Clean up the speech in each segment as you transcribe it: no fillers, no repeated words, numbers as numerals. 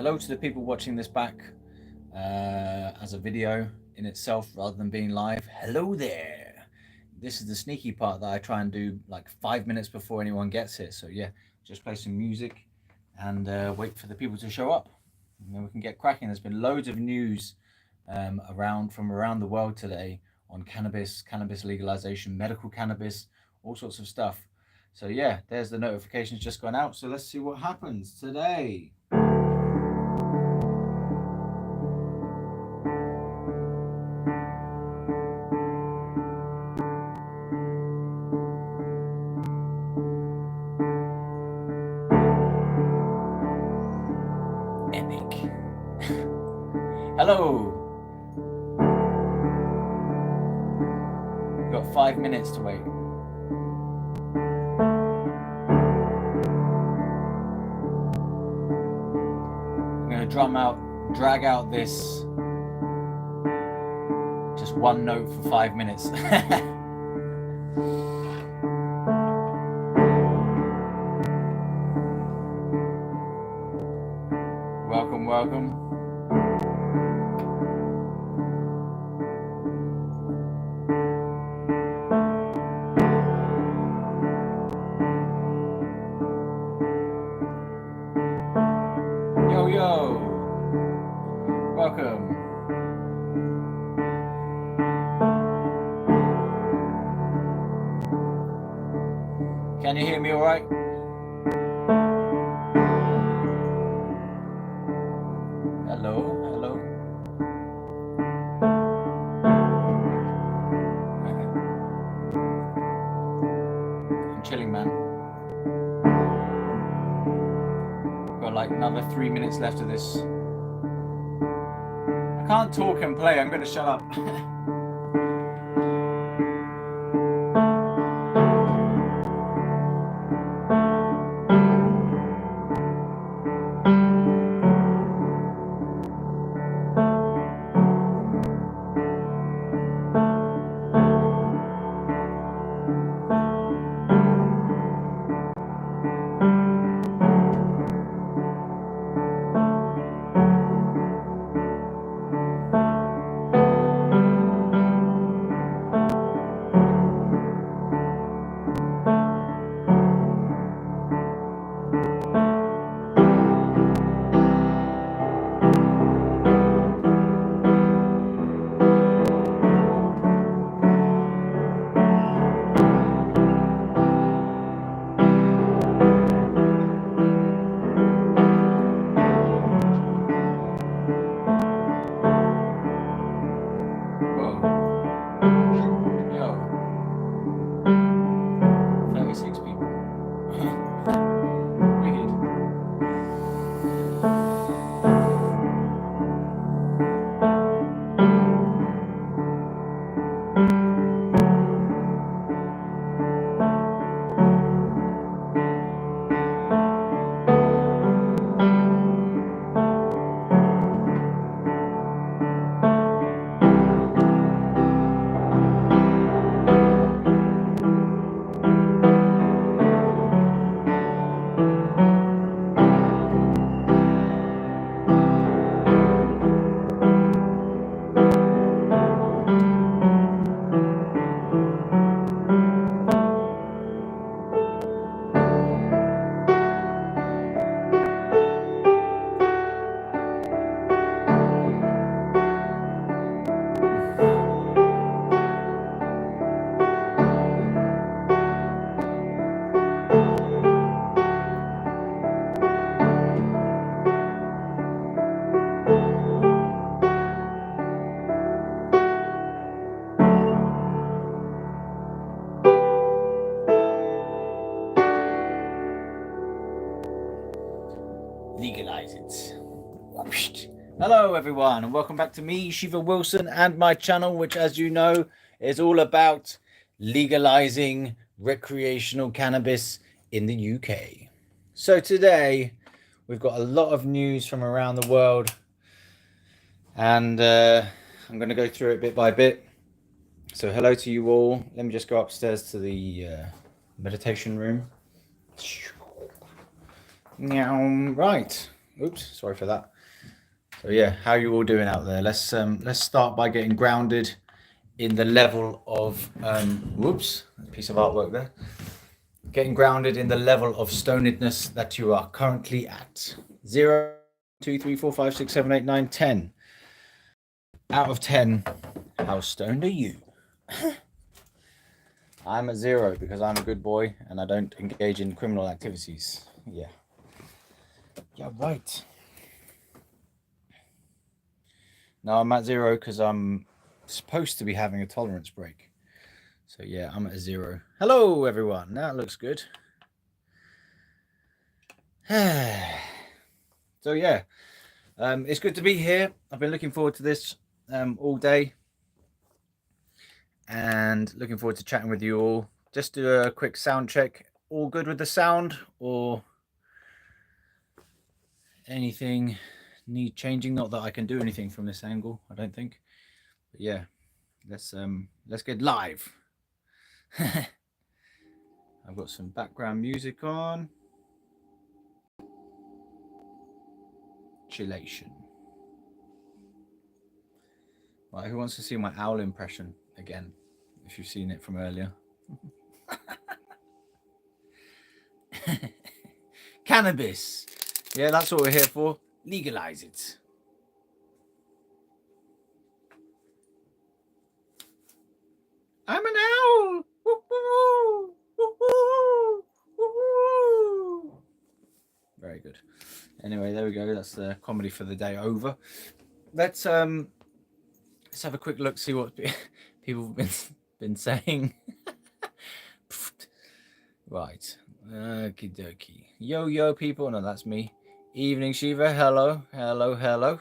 hello to the people watching this back as a video in itself rather than being live. Hello there. This is the sneaky part that I try and do like 5 minutes before anyone gets here. So yeah, just play some music and wait for the people to show up. And then we can get cracking. There's been loads of news from around the world today on cannabis legalization, medical cannabis, all sorts of stuff. So yeah, there's the notifications just gone out. So let's see what happens today. Epic. Hello. We've got 5 minutes to wait. Drag out this just one note for 5 minutes. Welcome. Yo. Welcome. Can you hear me all right? Hello. I'm chilling, man. Got like another 3 minutes left of this. I can't talk and play. I'm going to shut up. Legalize it. Hello everyone and welcome back to me, Shiva Wilson, and my channel, which, as you know, is all about legalizing recreational cannabis in the UK. So today we've got a lot of news from around the world, and I'm going to go through it bit by bit. So hello to you all. Let me just go upstairs to the meditation room. Right, Oops, sorry for that. So yeah, how are you all doing out there? Let's start by getting grounded in the level of whoops, a piece of artwork there. Getting grounded in the level of stonedness that you are currently at. 0, 2, 3, 4, 5, 6, 7, 8, 9, 10. Out of 10, how stoned are you? I'm at 0 because I'm a good boy and I don't engage in criminal activities. Yeah. Yeah, right. No, I'm at 0 because I'm supposed to be having a tolerance break. So yeah, I'm at 0. Hello, everyone. That looks good. So yeah, it's good to be here. I've been looking forward to this all day and looking forward to chatting with you all. Just do a quick sound check. All good with the sound or anything need changing? Not that I can do anything from this angle, I don't think. But yeah, let's get live. I've got some background music on. Chillation. Right, who wants to see my owl impression again? If you've seen it from earlier. Cannabis. Yeah, that's what we're here for. Legalize it. I'm an owl. Woo-hoo. Woo-hoo. Woo-hoo. Very good. Anyway, there we go. That's the comedy for the day over. Let's have a quick look, see what people have been saying. Right. Okie dokie. Yo, people. No, that's me. Evening, Shiva. Hello. Hello, hello.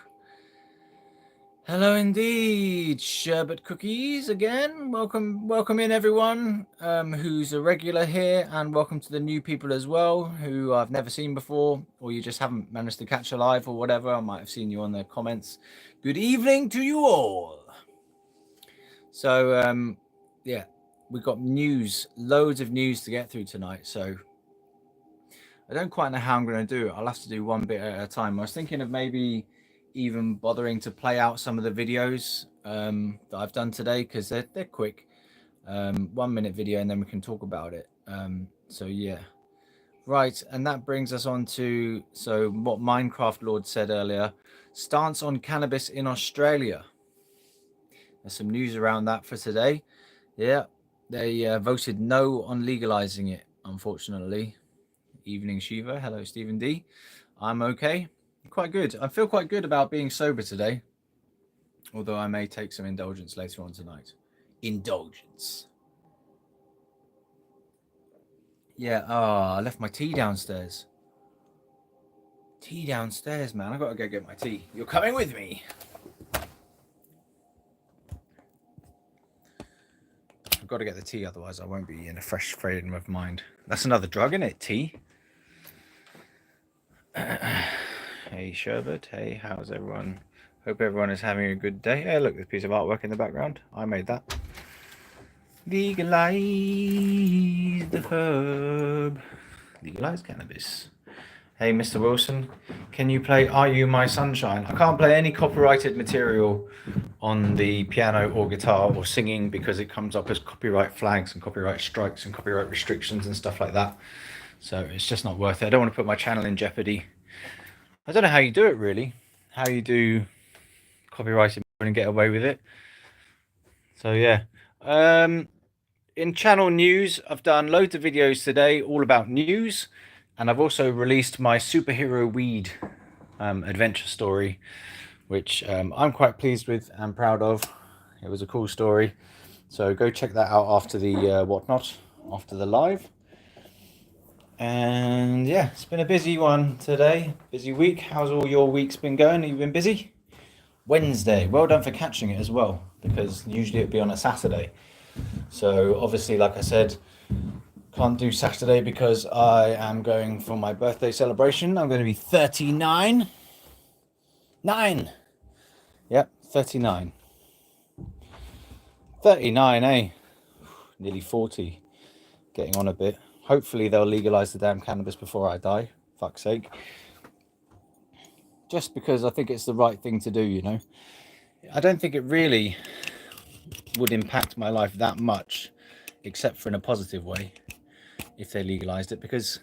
Hello indeed. Sherbet cookies again. Welcome in everyone who's a regular here, and welcome to the new people as well who I've never seen before, or you just haven't managed to catch a live or whatever. I might have seen you on the comments. Good evening to you all. So yeah, we've got news, loads of news to get through tonight. So I don't quite know how I'm going to do it. I'll have to do one bit at a time. I was thinking of maybe even bothering to play out some of the videos that I've done today because they're quick. 1 minute video and then we can talk about it. So yeah. Right, and that brings us on to what Minecraft Lord said earlier. Stance on cannabis in Australia. There's some news around that for today. Yeah, they voted no on legalizing it, unfortunately. Evening Shiva. Hello, Stephen D. I'm okay. Quite good. I feel quite good about being sober today. Although I may take some indulgence later on tonight. Indulgence. Yeah, I left my tea downstairs. Tea downstairs, man. I've got to go get my tea. You're coming with me. I've got to get the tea, otherwise I won't be in a fresh frame of mind. That's another drug, isn't it? Tea. Hey, Sherbet. Hey, how's everyone? Hope everyone is having a good day. Hey, look, there's a piece of artwork in the background. I made that. Legalize the herb. Legalize cannabis. Hey, Mr. Wilson, can you play Are You My Sunshine? I can't play any copyrighted material on the piano or guitar or singing because it comes up as copyright flags and copyright strikes and copyright restrictions and stuff like that. So it's just not worth it. I don't want to put my channel in jeopardy. I don't know how you do it, really. How you do copyrighted and get away with it. So, yeah. In channel news, I've done loads of videos today all about news. And I've also released my superhero weed adventure story, which I'm quite pleased with and proud of. It was a cool story. So go check that out after the whatnot, after the live. And yeah, it's been a busy one today. Busy week. How's all your weeks been going? Have you been busy? Wednesday. Well done for catching it as well, because usually it'd be on a Saturday. So obviously, like I said, can't do Saturday because I am going for my birthday celebration. I'm going to be 39. 9. Yep, 39. 39, eh? Nearly 40. Getting on a bit. Hopefully they'll legalize the damn cannabis before I die. Fuck's sake. just because I think it's the right thing to do, you know. I don't think it really would impact my life that much, except for in a positive way, if they legalized it, because,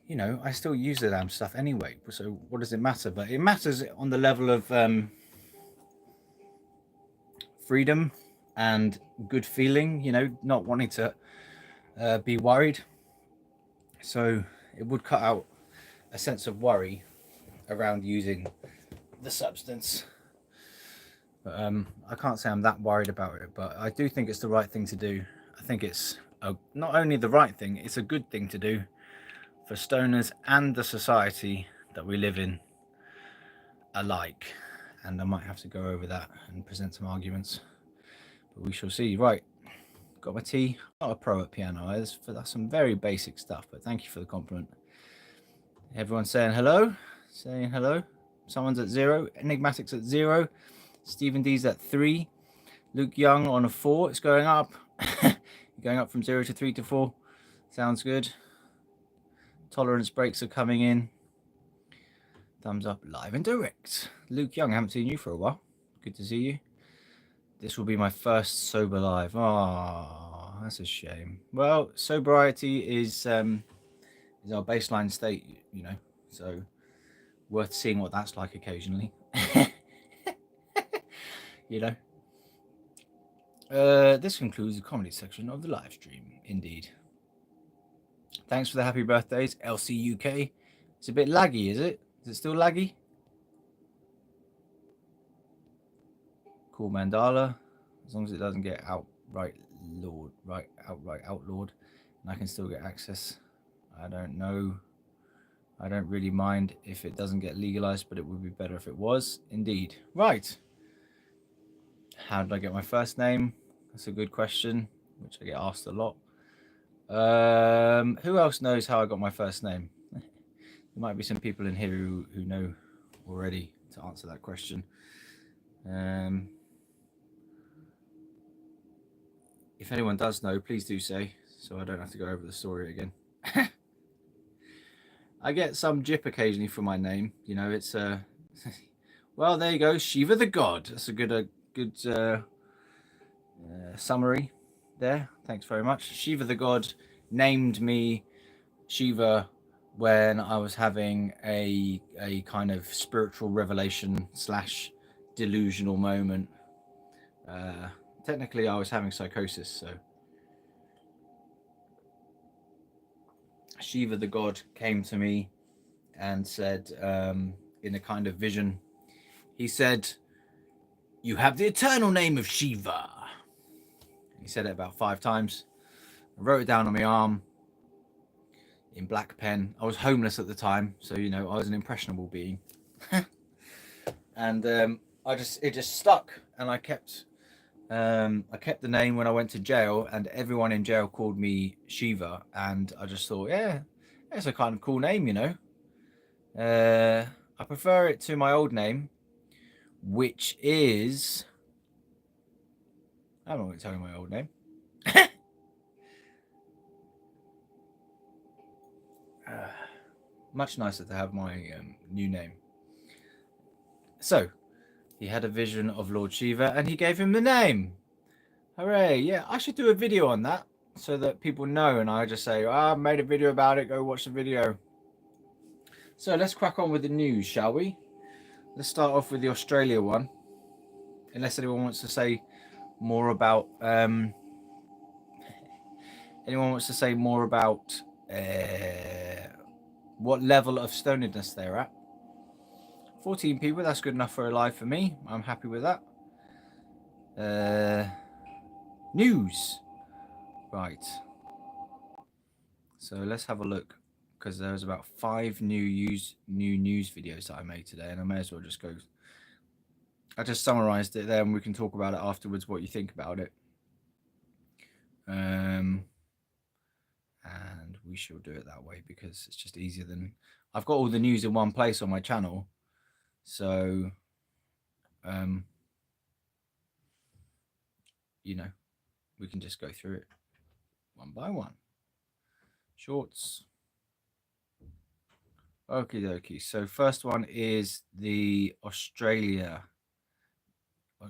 you know, I still use the damn stuff anyway. So what does it matter? But it matters on the level of freedom and good feeling, you know, not wanting to be worried. So it would cut out a sense of worry around using the substance. But I can't say I'm that worried about it, but I do think it's the right thing to do. I think it's not only the right thing, it's a good thing to do for stoners and the society that we live in alike. And I might have to go over that and present some arguments, but we shall see. Right, got my tea. I'm not a pro at piano. That's some very basic stuff, but thank you for the compliment. Everyone's saying hello. Saying hello. Someone's at 0. Enigmatic's at 0. Stephen D's at 3. Luke Young on a 4. It's going up. Going up from 0 to 3 to 4. Sounds good. Tolerance breaks are coming in. Thumbs up live and direct. Luke Young, I haven't seen you for a while. Good to see you. This will be my first sober live. Oh, that's a shame. Well, sobriety is our baseline state, you know, so worth seeing what that's like occasionally. You know. This concludes the comedy section of the live stream, indeed. Thanks for the happy birthdays, LCUK. It's a bit laggy, is it? Is it still laggy? Cool Mandala. As long as it doesn't get outright outlawed, and I can still get access. I don't know. I don't really mind if it doesn't get legalized, but it would be better if it was. Indeed. Right. How did I get my first name? That's a good question, which I get asked a lot. Who else knows how I got my first name? There might be some people in here who know already to answer that question. If anyone does know, please do say, so I don't have to go over the story again. I get some jip occasionally for my name. You know, it's well, there you go, Shiva the God. That's a good summary there. Thanks very much. Shiva the God named me Shiva when I was having a kind of spiritual revelation / delusional moment. Technically, I was having psychosis, so Shiva the God came to me and said, in a kind of vision, he said, "You have the eternal name of Shiva." He said it about 5 times. I wrote it down on my arm in black pen. I was homeless at the time, so you know I was an impressionable being, and it just stuck, and I kept the name when I went to jail, and everyone in jail called me Shiva, and I just thought, yeah, that's a kind of cool name, you know. I prefer it to my old name, which is, I'm not going to tell you my old name. Much nicer to have my new name. So, he had a vision of Lord Shiva and he gave him the name. Hooray, yeah, I should do a video on that so that people know, and I just say, I made a video about it, go watch the video. So let's crack on with the news, shall we? Let's start off with the Australia one. Unless anyone wants to say more about what level of stonedness they're at. 14 people, that's good enough for a live for me. I'm happy with that. News. Right. So let's have a look, because there was about 5 new news videos that I made today, and I may as well just go. I just summarized it there, and we can talk about it afterwards, what you think about it. And we shall do it that way because it's just easier than, I've got all the news in one place on my channel, so you know, we can just go through it one by one. Shorts. Okie dokie. So first one is the Australia.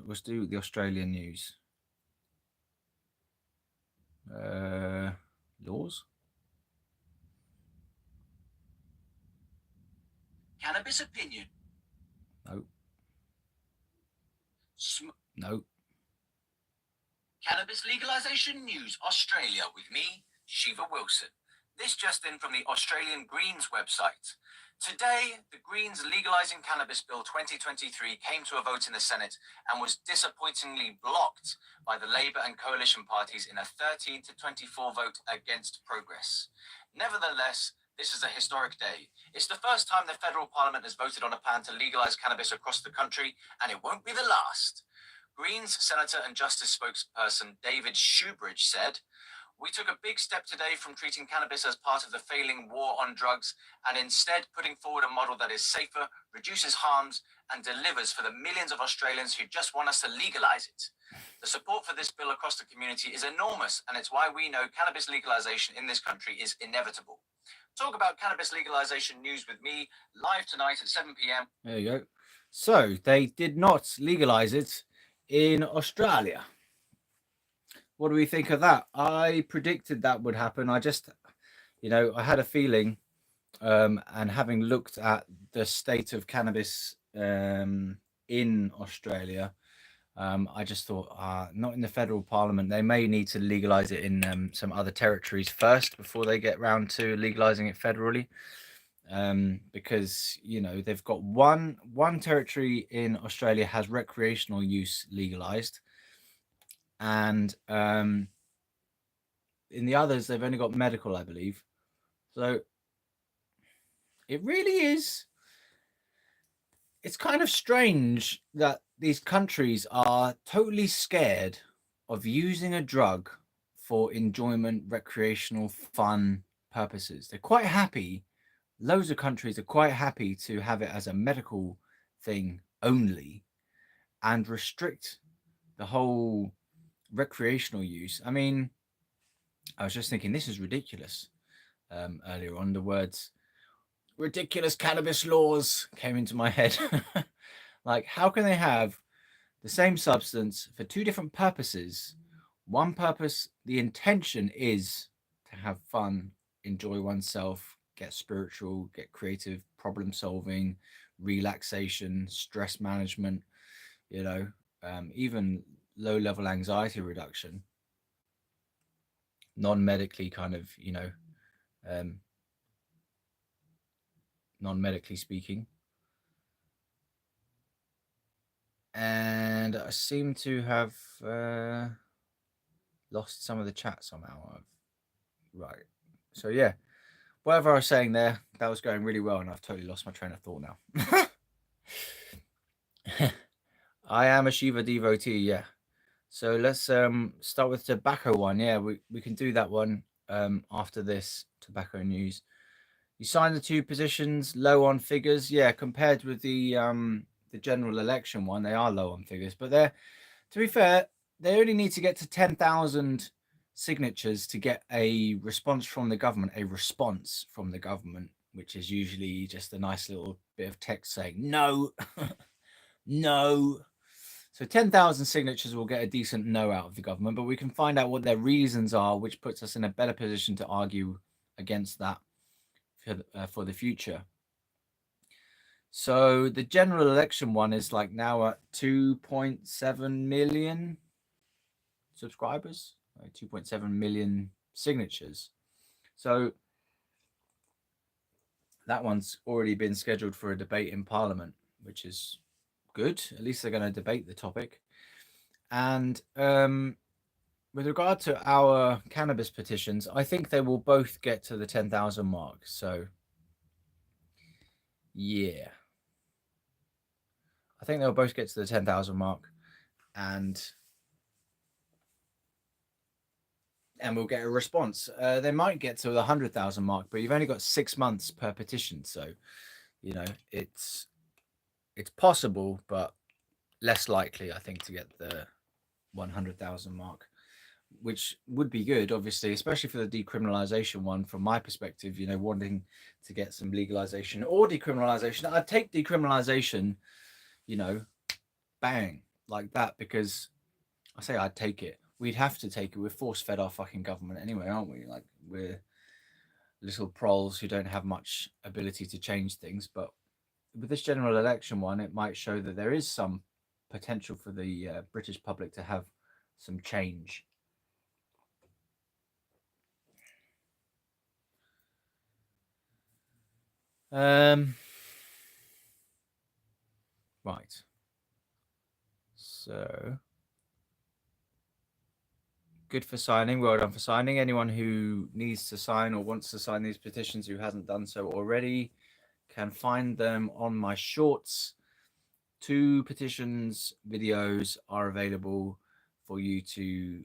Let's do the Australian news. Laws? Cannabis opinion. No. No. Cannabis legalization news, Australia, with me, Shiva Wilson. This just in from the Australian Greens website. Today, the Greens legalizing cannabis bill 2023 came to a vote in the Senate and was disappointingly blocked by the Labour and coalition parties in a 13 to 24 vote against progress. Nevertheless, this is a historic day. It's the first time the federal parliament has voted on a plan to legalise cannabis across the country, and it won't be the last. Greens Senator and Justice spokesperson David Shoebridge said, "We took a big step today from treating cannabis as part of the failing war on drugs and instead putting forward a model that is safer, reduces harms, and delivers for the millions of Australians who just want us to legalise it. The support for this bill across the community is enormous, and it's why we know cannabis legalisation in this country is inevitable." Talk about cannabis legalisation news with me, live tonight at 7 p.m. There you go. So they did not legalise it in Australia. What do we think of that? I predicted that would happen. I just, I had a feeling, and having looked at the state of cannabis in Australia, I just thought, not in the federal parliament. They may need to legalise it in some other territories first before they get round to legalising it federally. Because they've got one territory in Australia has recreational use legalized, and in the others they've only got medical, I believe. So it really is. It's kind of strange that these countries are totally scared of using a drug for enjoyment, recreational, fun purposes. They're quite happy. Loads of countries are quite happy to have it as a medical thing only and restrict the whole recreational use. I mean, I was just thinking this is ridiculous. Earlier on, the words ridiculous cannabis laws came into my head. Like, how can they have the same substance for two different purposes? One purpose, the intention is to have fun, enjoy oneself, get spiritual, get creative, problem solving, relaxation, stress management, even low level anxiety reduction, non medically kind of, um, non medically speaking. And I seem to have lost some of the chat somehow. Right. So, yeah, whatever I was saying there, that was going really well, and I've totally lost my train of thought now. I am a Shiva devotee, yeah. So let's start with tobacco one. Yeah, we can do that one after this tobacco news. You signed the two positions, low on figures. Yeah, compared with the general election one, they are low on figures. But they're, to be fair, they only need to get to 10,000 signatures to get a response from the government. A response from the government, which is usually just a nice little bit of text saying no, no. So 10,000 signatures will get a decent no out of the government, but we can find out what their reasons are, which puts us in a better position to argue against that for the future. So the general election one is like now at 2.7 million subscribers, 2.7 million signatures. So that one's already been scheduled for a debate in Parliament, which is good. At least they're going to debate the topic. And with regard to our cannabis petitions, I think they will both get to the 10,000 mark. So, yeah. I think they'll both get to the 10,000 mark. And we'll get a response. They might get to the 100,000 mark, but you've only got 6 months per petition. So, it's possible, but less likely, I think, to get the 100,000 mark. which would be good, obviously, especially for the decriminalization one. From my perspective, wanting to get some legalization or decriminalization, I'd take decriminalization, you know, bang, like that, because I say I'd take it. We'd have to take it. We're force fed our fucking government anyway, aren't we? Like, we're little proles who don't have much ability to change things. But with this general election one, it might show that there is some potential for the British public to have some change. Um, right. So good for signing. Well done for signing. Anyone who needs to sign or wants to sign these petitions who hasn't done so already can find them on my shorts. 2 petitions videos are available for you to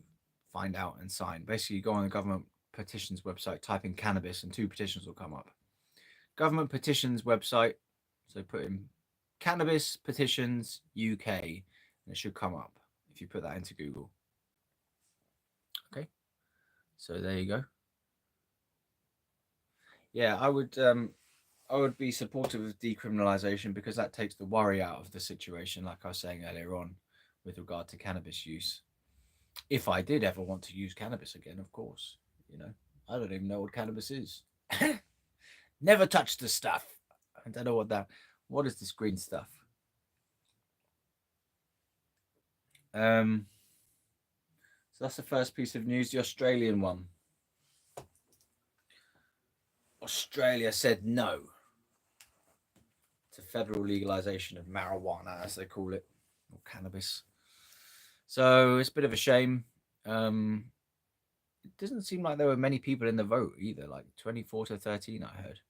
find out and sign. Basically, you go on the government petitions website, type in cannabis, and 2 petitions will come up. Government petitions website, so put in cannabis petitions UK, and it should come up if you put that into Google. Okay, so there you go. Yeah, I would be supportive of decriminalization because that takes the worry out of the situation, like I was saying earlier on, with regard to cannabis use. If I did ever want to use cannabis again, of course, I don't even know what cannabis is. Never touched the stuff. I don't know what is this green stuff? So that's the first piece of news, the Australian one. Australia said no to federal legalization of marijuana, as they call it, or cannabis. So it's a bit of a shame. It doesn't seem like there were many people in the vote either, like 24 to 13, I heard.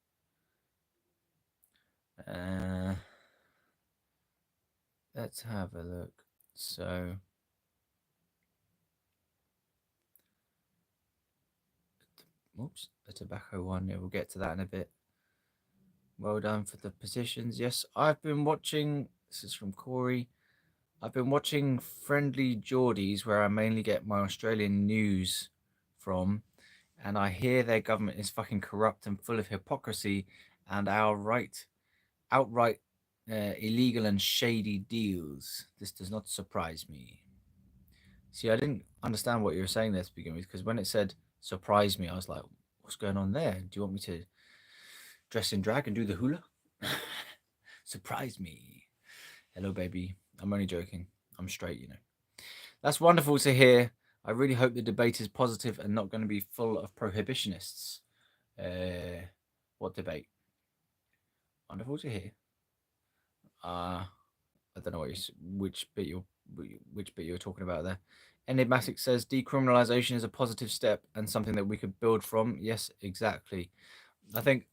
Let's have a look. So oops, the tobacco one. Yeah, we'll get to that in a bit. Well done for the petitions. Yes, I've been watching. This is from Corey. I've been watching Friendly Geordies, where I mainly get my Australian news from, and I hear their government is fucking corrupt and full of hypocrisy and outright illegal and shady deals. This does not surprise me. See, I didn't understand what you were saying there to begin with, because when it said surprise me, I was like, what's going on there? Do you want me to dress in drag and do the hula? Surprise me. Hello, baby. I'm only joking. I'm straight, That's wonderful to hear. I really hope the debate is positive and not going to be full of prohibitionists. What debate? Wonderful to hear. I don't know which bit you're talking about there. Enigmatic says decriminalization is a positive step and something that we could build from. Yes, exactly. I think,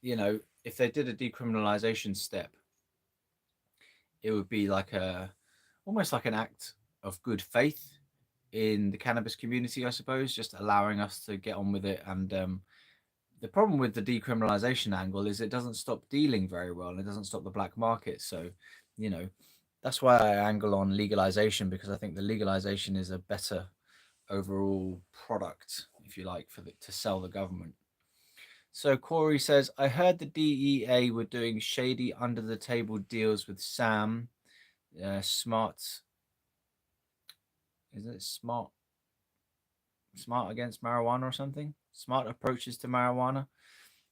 if they did a decriminalization step, it would be like almost like an act of good faith in the cannabis community, I suppose, just allowing us to get on with it. And the problem with the decriminalization angle is it doesn't stop dealing very well, and it doesn't stop the black market. So, that's why I angle on legalization, because I think the legalization is a better overall product, if you like, to sell the government. So Corey says, I heard the DEA were doing shady under the table deals with Sam. Smart. Is it smart? Smart against marijuana or something? Smart approaches to marijuana.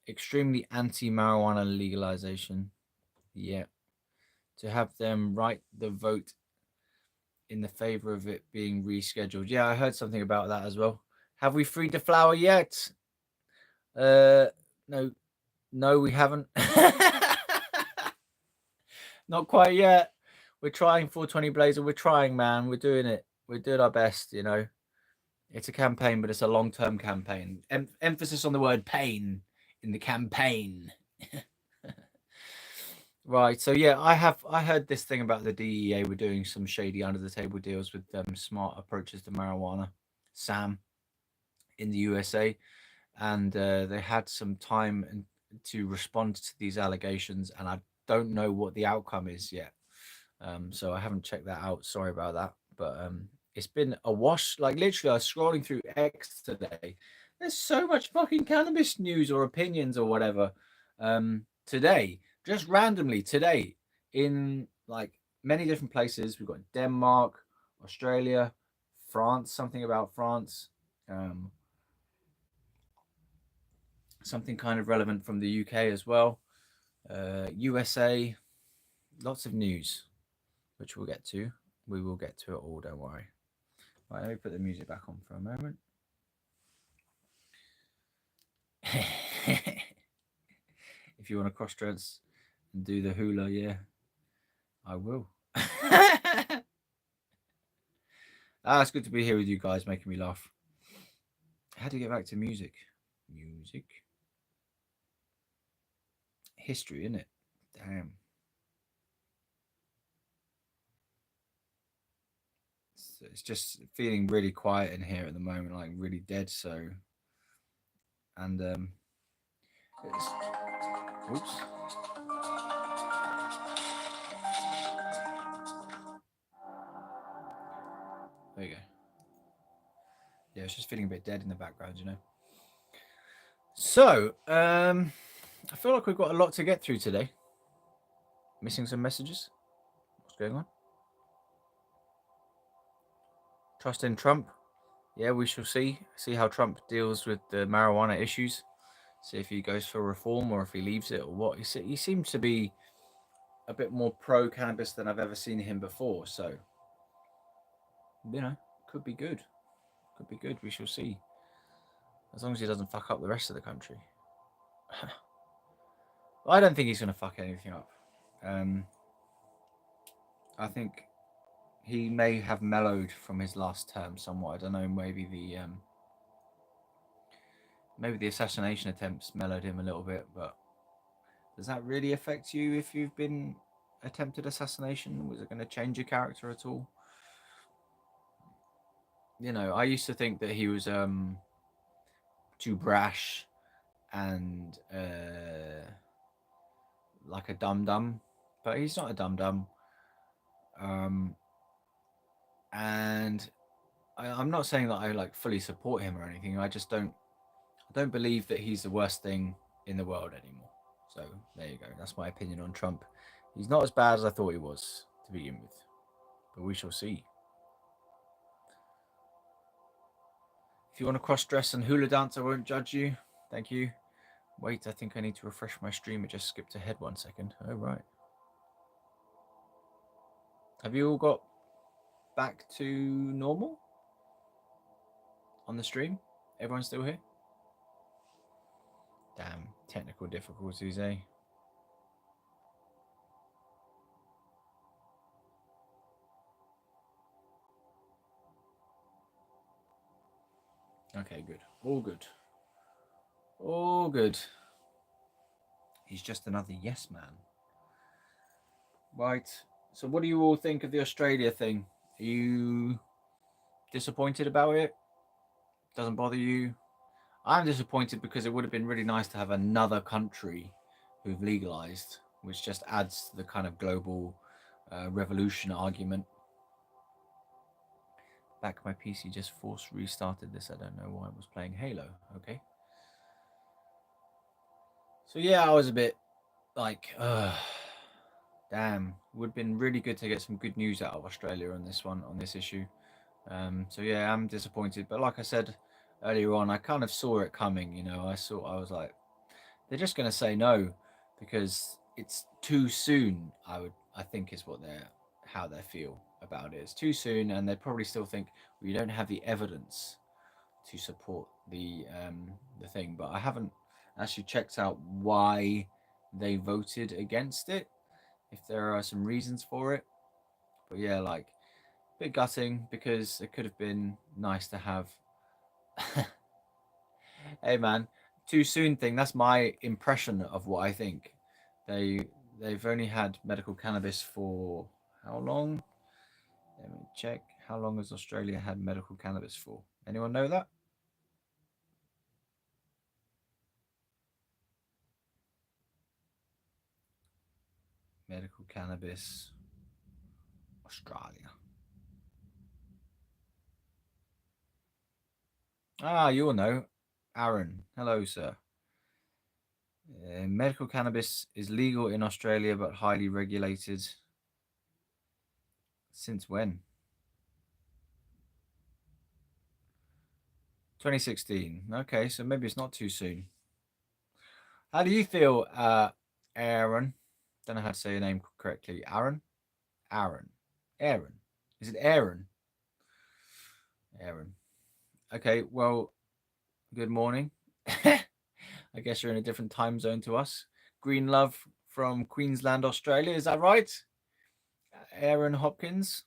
Extremely anti-marijuana legalization. Yeah. To have them write the vote in the favor of it being rescheduled. Yeah, I heard something about that as well. Have we freed the flower yet? No, we haven't. Not quite yet. We're trying 420 Blazer. We're trying, man. We're doing it. We're doing our best, It's a campaign, but it's a long-term campaign. Emphasis on the word pain in the campaign. Right. So yeah, I heard this thing about the DEA were doing some shady under the table deals with smart approaches to marijuana, Sam, in the USA, and they had some time to respond to these allegations, and I don't know what the outcome is yet. So I haven't checked that out. Sorry about that, but It's been a wash. Like literally, I was scrolling through X today. There's so much fucking cannabis news or opinions or whatever. Today, just randomly today, in like many different places. We've got Denmark, Australia, France. Something about France. Um, Something kind of relevant from the UK as well. USA. Lots of news, which we'll get to. We will get to it all. Don't worry. Right, let me put the music back on for a moment. If you want to cross dress and do the hula, yeah, I will. It's good to be here with you guys, making me laugh. How do you get back to music? Music. History, isn't it? Damn. It's just feeling really quiet in here at the moment, like really dead. So, and it's, oops. There you go. Yeah, it's just feeling a bit dead in the background, you know. So, I feel like we've got a lot to get through today. Missing some messages. What's going on? Trust in Trump. Yeah, we shall see. See how Trump deals with the marijuana issues. See if he goes for reform or if he leaves it or what. He seems to be a bit more pro cannabis than I've ever seen him before. So, you know, could be good. Could be good. We shall see. As long as he doesn't fuck up the rest of the country. I don't think he's going to fuck anything up. I think he may have mellowed from his last term somewhat. I don't know. Maybe the assassination attempts mellowed him a little bit, but does that really affect you if you've been attempted assassination? Was it going to change your character at all? You know, I used to think that he was too brash and like a dum dum, but he's not a dum dum. Um, and I'm not saying that I like fully support him or anything. I don't believe that he's the worst thing in the world anymore. So there you go. That's my opinion on Trump. He's not as bad as I thought he was to begin with, but we shall see. If you want to cross dress and hula dance, I won't judge you. Thank you. Wait, I think I need to refresh my stream. It just skipped ahead 1 second. Oh, right. Have you all got back to normal on the stream? Everyone still here? Damn, technical difficulties, eh? Okay, good. All good. All good. He's just another yes man. Right. So what do you all think of the Australia thing? Are you disappointed about it? Doesn't bother you? I'm disappointed because it would have been really nice to have another country who've legalized, which just adds to the kind of global revolution argument. Back my PC just force restarted this. I don't know why it was playing Halo. Okay. So yeah, I was a bit like, damn. Would have been really good to get some good news out of Australia on this one, on this issue. So yeah, I'm disappointed. But like I said earlier on, I kind of saw it coming. You know, I was like, they're just going to say no because it's too soon. I think is what how they feel about it. It's too soon, and they probably still think we don't have the evidence to support the thing. But I haven't actually checked out why they voted against it. If there are some reasons for it, but yeah, like a bit gutting because it could have been nice to have. Hey man, too soon thing. That's my impression of what I think. They've only had medical cannabis for how long? Let me check. How long has Australia had medical cannabis for? Anyone know that? Medical cannabis, Australia. Ah, you'll know. Aaron. Hello, sir. Medical cannabis is legal in Australia but highly regulated. Since when? 2016. Okay, so maybe it's not too soon. How do you feel, Aaron? Don't know how to say your name correctly. Aaron? Aaron. Aaron. Is it Aaron? Aaron. Okay, well, good morning. I guess you're in a different time zone to us. Green Love from Queensland, Australia. Is that right? Aaron Hopkins.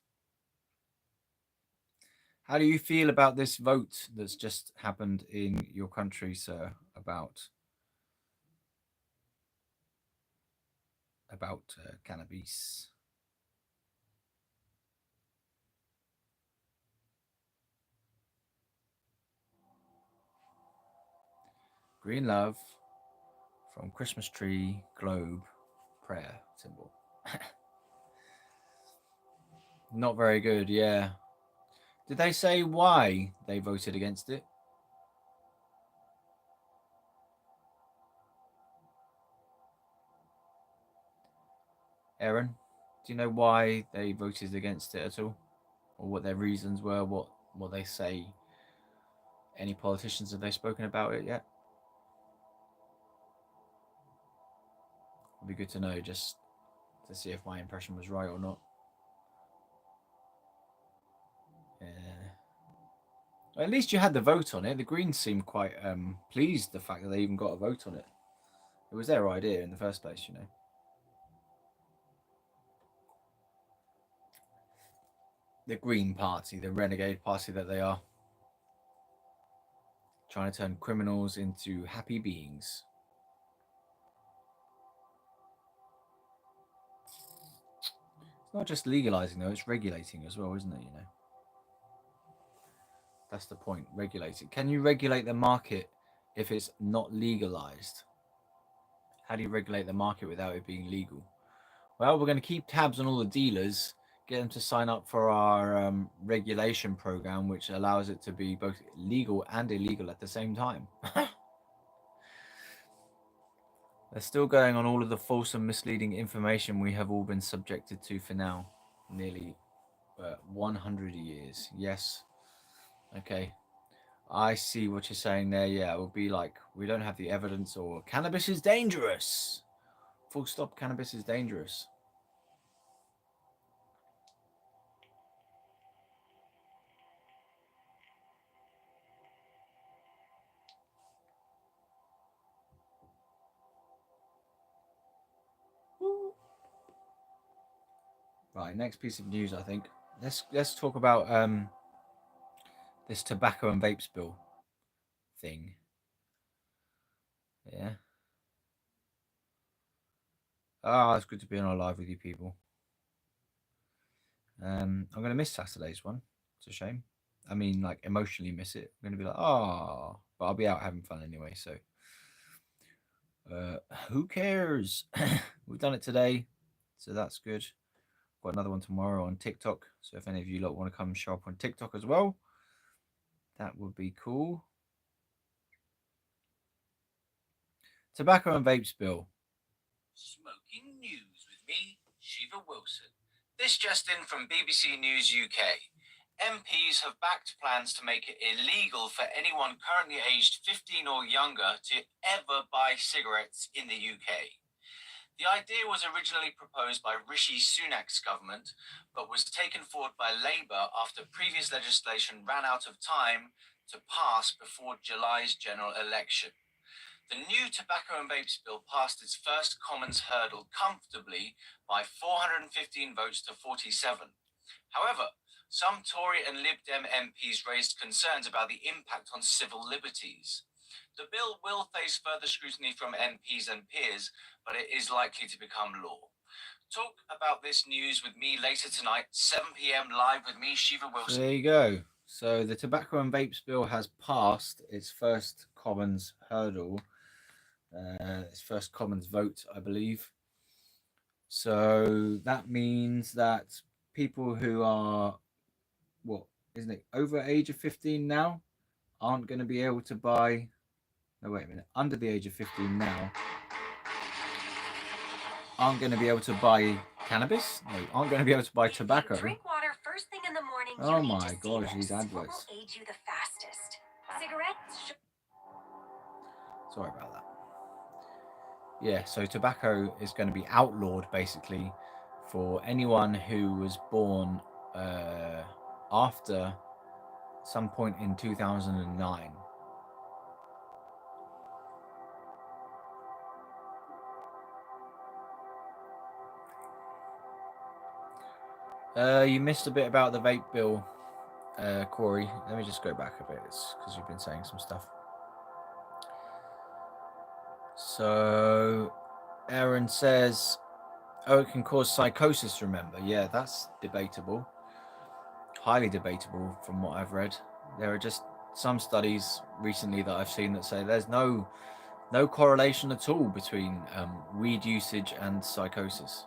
How do you feel about this vote that's just happened in your country, sir, about cannabis? Green Love from Christmas Tree Globe prayer symbol. Not very good, yeah. Did they say why they voted against it? Aaron, do you know why they voted against it at all? Or what their reasons were, what they say? Any politicians, have they spoken about it yet? It'd be good to know, just to see if my impression was right or not. Yeah. Well, at least you had the vote on it. The Greens seemed quite pleased the fact that they even got a vote on it. It was their idea in the first place, you know. The Green Party, the renegade party that they are, trying to turn criminals into happy beings. It's not just legalizing though; it's regulating as well, isn't it? You know, that's the point. Regulating. Can you regulate the market if it's not legalized? How do you regulate the market without it being legal? Well, we're going to keep tabs on all the dealers, get them to sign up for our regulation program, which allows it to be both legal and illegal at the same time. They're still going on all of the false and misleading information we have all been subjected to for now, nearly 100 years. Yes. Okay. I see what you're saying there. Yeah, it will be like, we don't have the evidence, or cannabis is dangerous. Full stop, cannabis is dangerous. Right, next piece of news, I think. Let's talk about this tobacco and vapes bill thing. Yeah. Ah, it's good to be on our live with you people. I'm gonna miss Saturday's one. It's a shame. I mean, like emotionally miss it. I'm gonna be like, oh, but I'll be out having fun anyway. So, uh, who cares? We've done it today, so that's good. Got another one tomorrow on TikTok. So if any of you lot want to come show up on TikTok as well, that would be cool. Tobacco and vapes bill. Smoking news with me, Shiva Wilson. This just in from BBC News UK. MPs have backed plans to make it illegal for anyone currently aged 15 or younger to ever buy cigarettes in the UK. The idea was originally proposed by Rishi Sunak's government, but was taken forward by Labour after previous legislation ran out of time to pass before July's general election. The new tobacco and vapes bill passed its first Commons hurdle comfortably by 415 votes to 47. However, some Tory and Lib Dem MPs raised concerns about the impact on civil liberties. The bill will face further scrutiny from MPs and peers, but it is likely to become law. Talk about this news with me later tonight, 7 p.m. live with me, Shiva So Wilson. there you go. So the tobacco and vapes bill has passed its first Commons hurdle, its first Commons vote, I believe. So that means that people who are, what, isn't it, over age of 15 now, aren't going to be able to buy. No, wait a minute. Under the age of 15 now aren't going to be able to buy cannabis. No, aren't going to be able to buy tobacco. If you drink water first thing in the morning, Oh you need my to gosh, see these this. What adverts. will age you the fastest? Cigarettes. Sorry about that. Yeah, so tobacco is going to be outlawed basically for anyone who was born after some point in 2009. You missed a bit about the vape bill, Corey. Let me just go back a bit because you've been saying some stuff. So, Aaron says, oh, it can cause psychosis, remember? Yeah, that's debatable. Highly debatable from what I've read. There are just some studies recently that I've seen that say there's no correlation at all between weed usage and psychosis.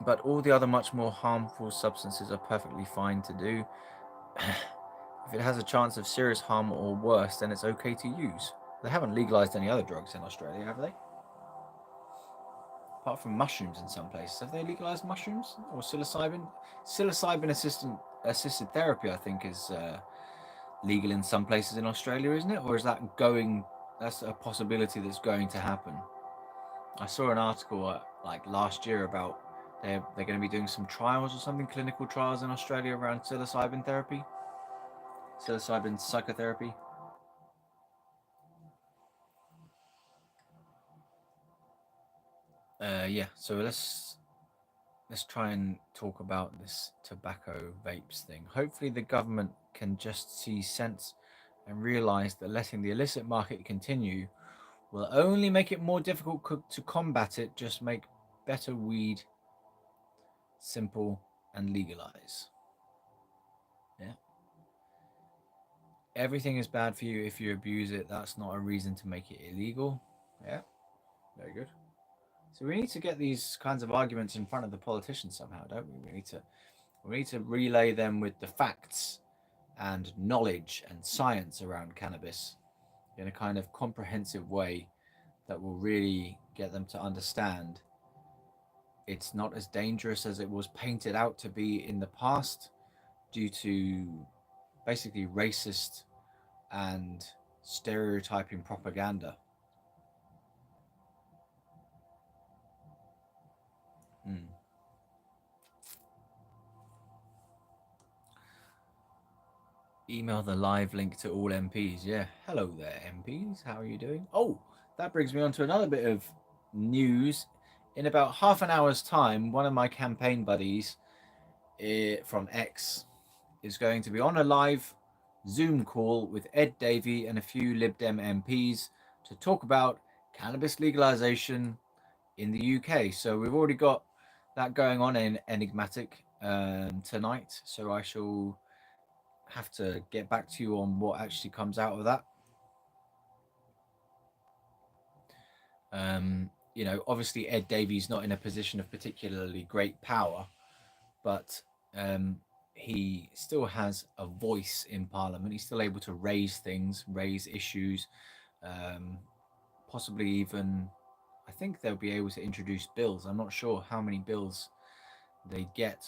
But all the other much more harmful substances are perfectly fine to do. If it has a chance of serious harm or worse, then it's okay to use. They haven't legalized any other drugs in Australia, have they? Apart from mushrooms in some places. Have they legalized mushrooms or psilocybin? Psilocybin assisted therapy, I think, is legal in some places in Australia, isn't it? Or is that going? That's a possibility that's going to happen. I saw an article like last year about they're going to be doing some trials or something, clinical trials in Australia around psilocybin therapy, psilocybin psychotherapy. Yeah, so let's try and talk about this tobacco vapes thing. Hopefully, the government can just see sense and realize that letting the illicit market continue will only make it more difficult to combat it. Just make better weed simple and legalize. Yeah. Everything is bad for you if you abuse it. That's not a reason to make it illegal. Yeah, very good. So we need to get these kinds of arguments in front of the politicians somehow, don't we? We need to relay them with the facts and knowledge and science around cannabis in a kind of comprehensive way that will really get them to understand it's not as dangerous as it was painted out to be in the past due to basically racist and stereotyping propaganda. Hmm. Email the live link to all MPs. Yeah, hello there, MPs. How are you doing? Oh, that brings me on to another bit of news. In about half an hour's time, one of my campaign buddies from X is going to be on a live Zoom call with Ed Davey and a few Lib Dem MPs to talk about cannabis legalization in the UK. So we've already got that going on in Enigmatic tonight. So I shall have to get back to you on what actually comes out of that. Obviously Ed Davies not in a position of particularly great power, but he still has a voice in Parliament. He's still able to raise things, raise issues, um, possibly even. I think they'll be able to introduce bills. I'm not sure how many bills they get.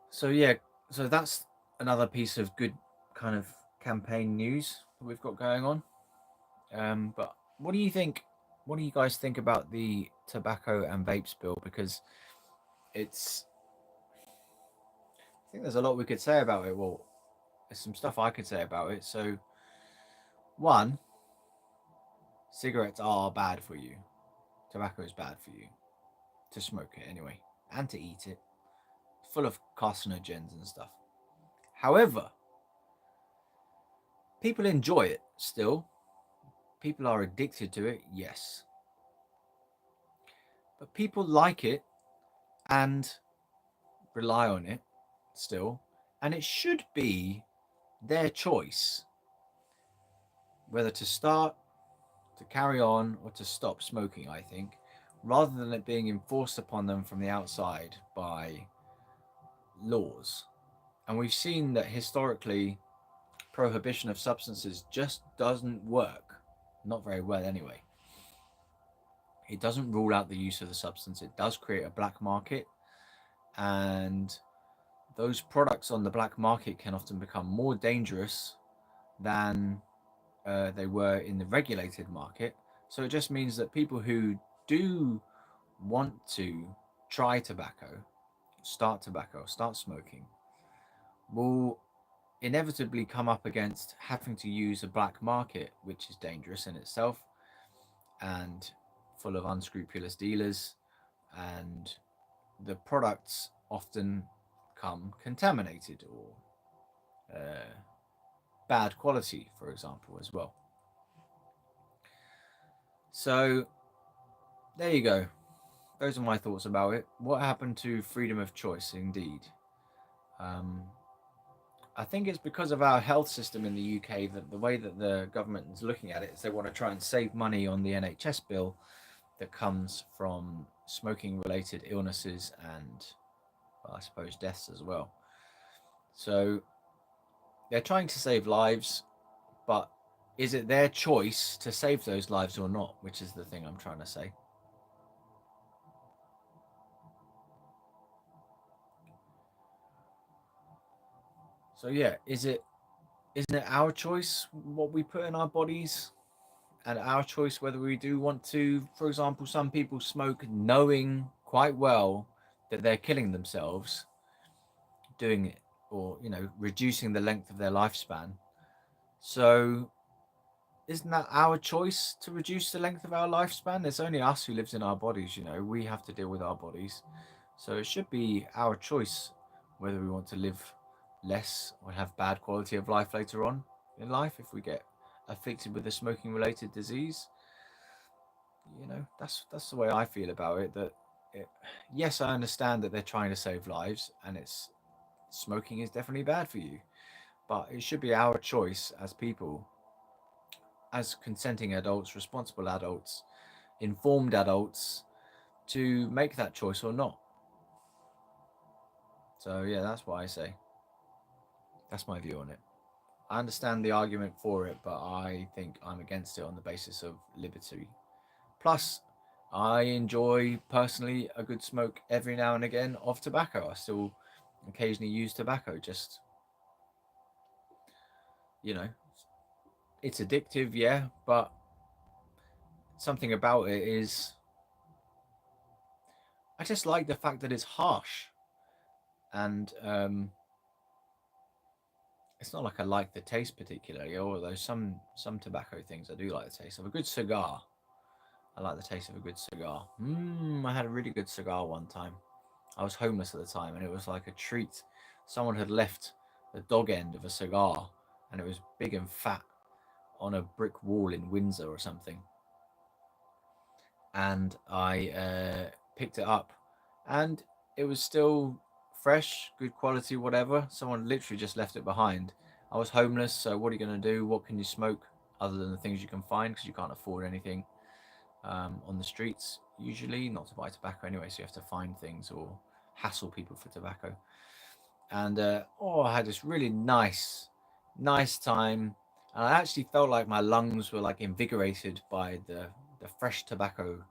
So yeah, so that's another piece of good kind of campaign news that we've got going on. But what do you think? What do you guys think about the tobacco and vapes bill? Because it's, I think there's a lot we could say about it. Well, there's some stuff I could say about it. So, one, cigarettes are bad for you. Tobacco is bad for you to smoke it anyway, and to eat it. It's full of carcinogens and stuff. However, people enjoy it still. People are addicted to it, yes. But people like it and rely on it still. And it should be their choice whether to start, to carry on, or to stop smoking, I think, rather than it being enforced upon them from the outside by laws. And we've seen that historically, prohibition of substances just doesn't work. Not very well, anyway. It doesn't rule out the use of the substance, it does create a black market. And those products on the black market can often become more dangerous than they were in the regulated market. So it just means that people who do want to try tobacco, start smoking, will inevitably come up against having to use a black market, which is dangerous in itself and full of unscrupulous dealers, and the products often come contaminated or bad quality, for example, as well. So there you go. Those are my thoughts about it. What happened to freedom of choice? Indeed. I think it's because of our health system in the UK that the way that the government is looking at it is they want to try and save money on the NHS bill that comes from smoking related illnesses and, well, I suppose, deaths as well. So they're trying to save lives, but is it their choice to save those lives or not? Which is the thing I'm trying to say. So yeah, isn't it our choice what we put in our bodies, and our choice whether we do want to? For example, some people smoke knowing quite well that they're killing themselves doing it, or reducing the length of their lifespan. So isn't that our choice to reduce the length of our lifespan? It's only us who lives in our bodies. We have to deal with our bodies, so it should be our choice whether we want to live less or have bad quality of life later on in life if we get afflicted with a smoking related disease. That's the way I feel about it. Yes, I understand that they're trying to save lives, and smoking is definitely bad for you, but it should be our choice as people, as consenting adults, responsible adults, informed adults, to make that choice or not. So yeah, that's what I say. That's my view on it. I understand the argument for it, but I think I'm against it on the basis of liberty. Plus, I enjoy personally a good smoke every now and again of tobacco. I still occasionally use tobacco. Just, it's addictive, yeah, but something about it is, I just like the fact that it's harsh. And it's not like I like the taste particularly, although some tobacco things I do like the taste of. A good cigar, I like the taste of a good cigar. I had a really good cigar one time. I was homeless at the time, and it was like a treat. Someone had left the dog end of a cigar, and it was big and fat on a brick wall in Windsor or something. And I picked it up, and it was still fresh, good quality, whatever. Someone literally just left it behind. I was homeless, so what are you going to do? What can you smoke other than the things you can find, because you can't afford anything on the streets usually, not to buy tobacco anyway, so you have to find things or hassle people for tobacco. And I had this really nice time, and I actually felt like my lungs were like invigorated by the fresh tobacco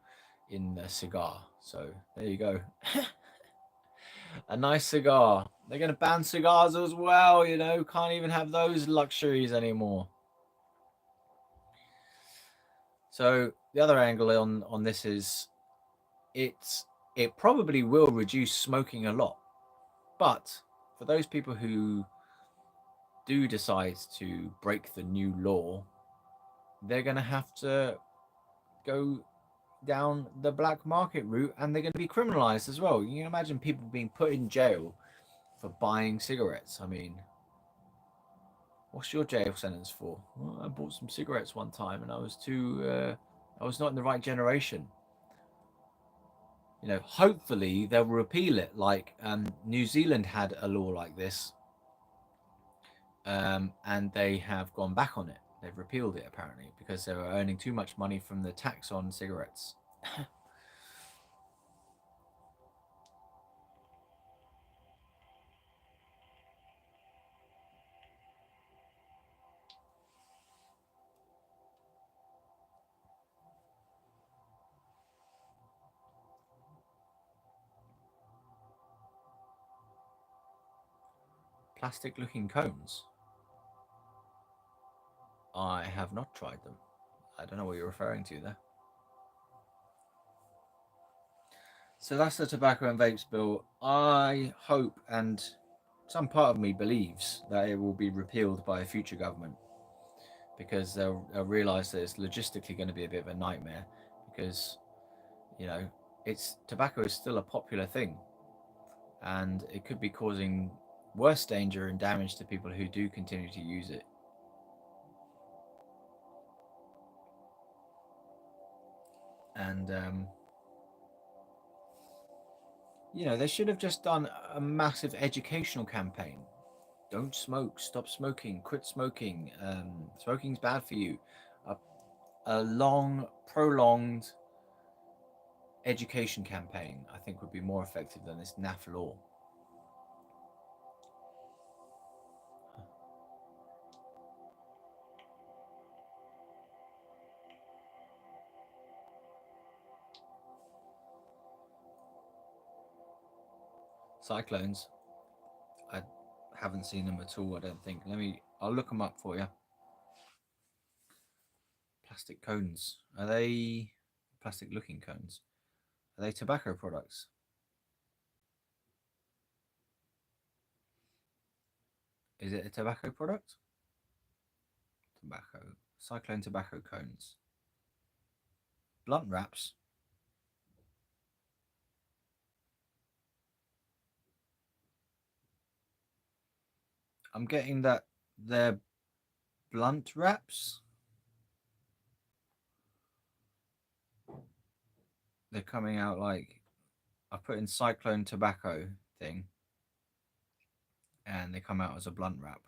in the cigar. So there you go. A nice cigar. They're going to ban cigars as well, can't even have those luxuries anymore. So the other angle on this is it probably will reduce smoking a lot, but for those people who do decide to break the new law, they're going to have to go down the black market route, and they're going to be criminalized as well. You can imagine people being put in jail for buying cigarettes. I mean, what's your jail sentence for? Well, I bought some cigarettes one time, and I was not in the right generation. Hopefully they'll repeal it, like New Zealand had a law like this, and they have gone back on it. They've repealed it apparently because they were earning too much money from the tax on cigarettes. Plastic looking cones. I have not tried them. I don't know what you're referring to there. So that's the tobacco and vapes bill. I hope, and some part of me believes, that it will be repealed by a future government, because they'll realise that it's logistically going to be a bit of a nightmare, because, you know, tobacco is still a popular thing, and it could be causing worse danger and damage to people who do continue to use it. And you know, they should have just done a massive educational campaign. Don't smoke, stop smoking, quit smoking, smoking's bad for you. A long, prolonged education campaign, I think, would be more effective than this naff law. Cyclones, I haven't seen them at all, I don't think. I'll look them up for you. Plastic cones. Are they plastic looking cones? Are they tobacco products? Is it a tobacco product? Tobacco. Cyclone tobacco cones. Blunt wraps. I'm getting that they're blunt wraps. They're coming out like, I put in cyclone tobacco thing, and they come out as a blunt wrap.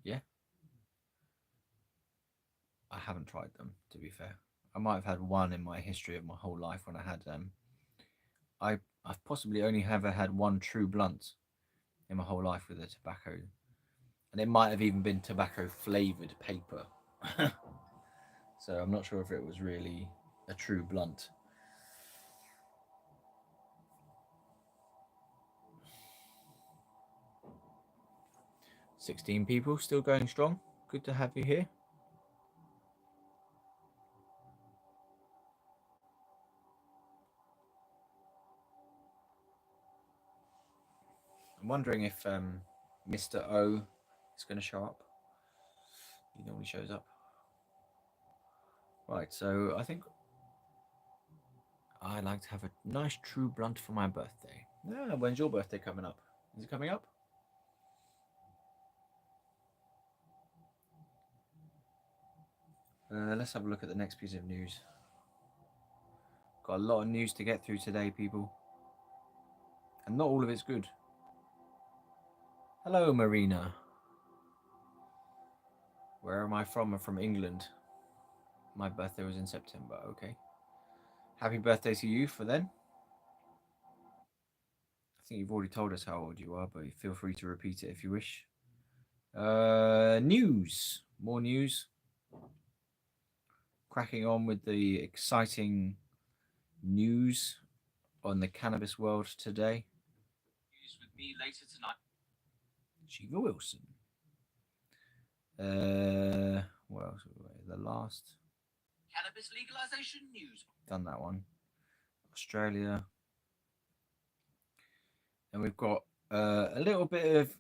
Yeah. I haven't tried them, to be fair. I might have had one in my history of my whole life when I had them. I've possibly only ever had one true blunt in my whole life with a tobacco, and it might have even been tobacco flavored paper. So I'm not sure if it was really a true blunt. "16 people still going strong. Good to have you here." I'm wondering if Mr. O is going to show up. He normally shows up. Right, so I think I'd like to have a nice true blunt for my birthday. Yeah, when's your birthday coming up? Is it coming up? Let's have a look at the next piece of news. Got a lot of news to get through today, people. And not all of it's good. Hello, Marina. Where am I from? I'm from England. My birthday was in September. Okay. Happy birthday to you for then. I think you've already told us how old you are, but feel free to repeat it if you wish. News. More news. Cracking on with the exciting news on the cannabis world today. News with me later tonight. Shiva Wilson. What else? The last. Cannabis legalization news. Done that one. Australia. And we've got a little bit of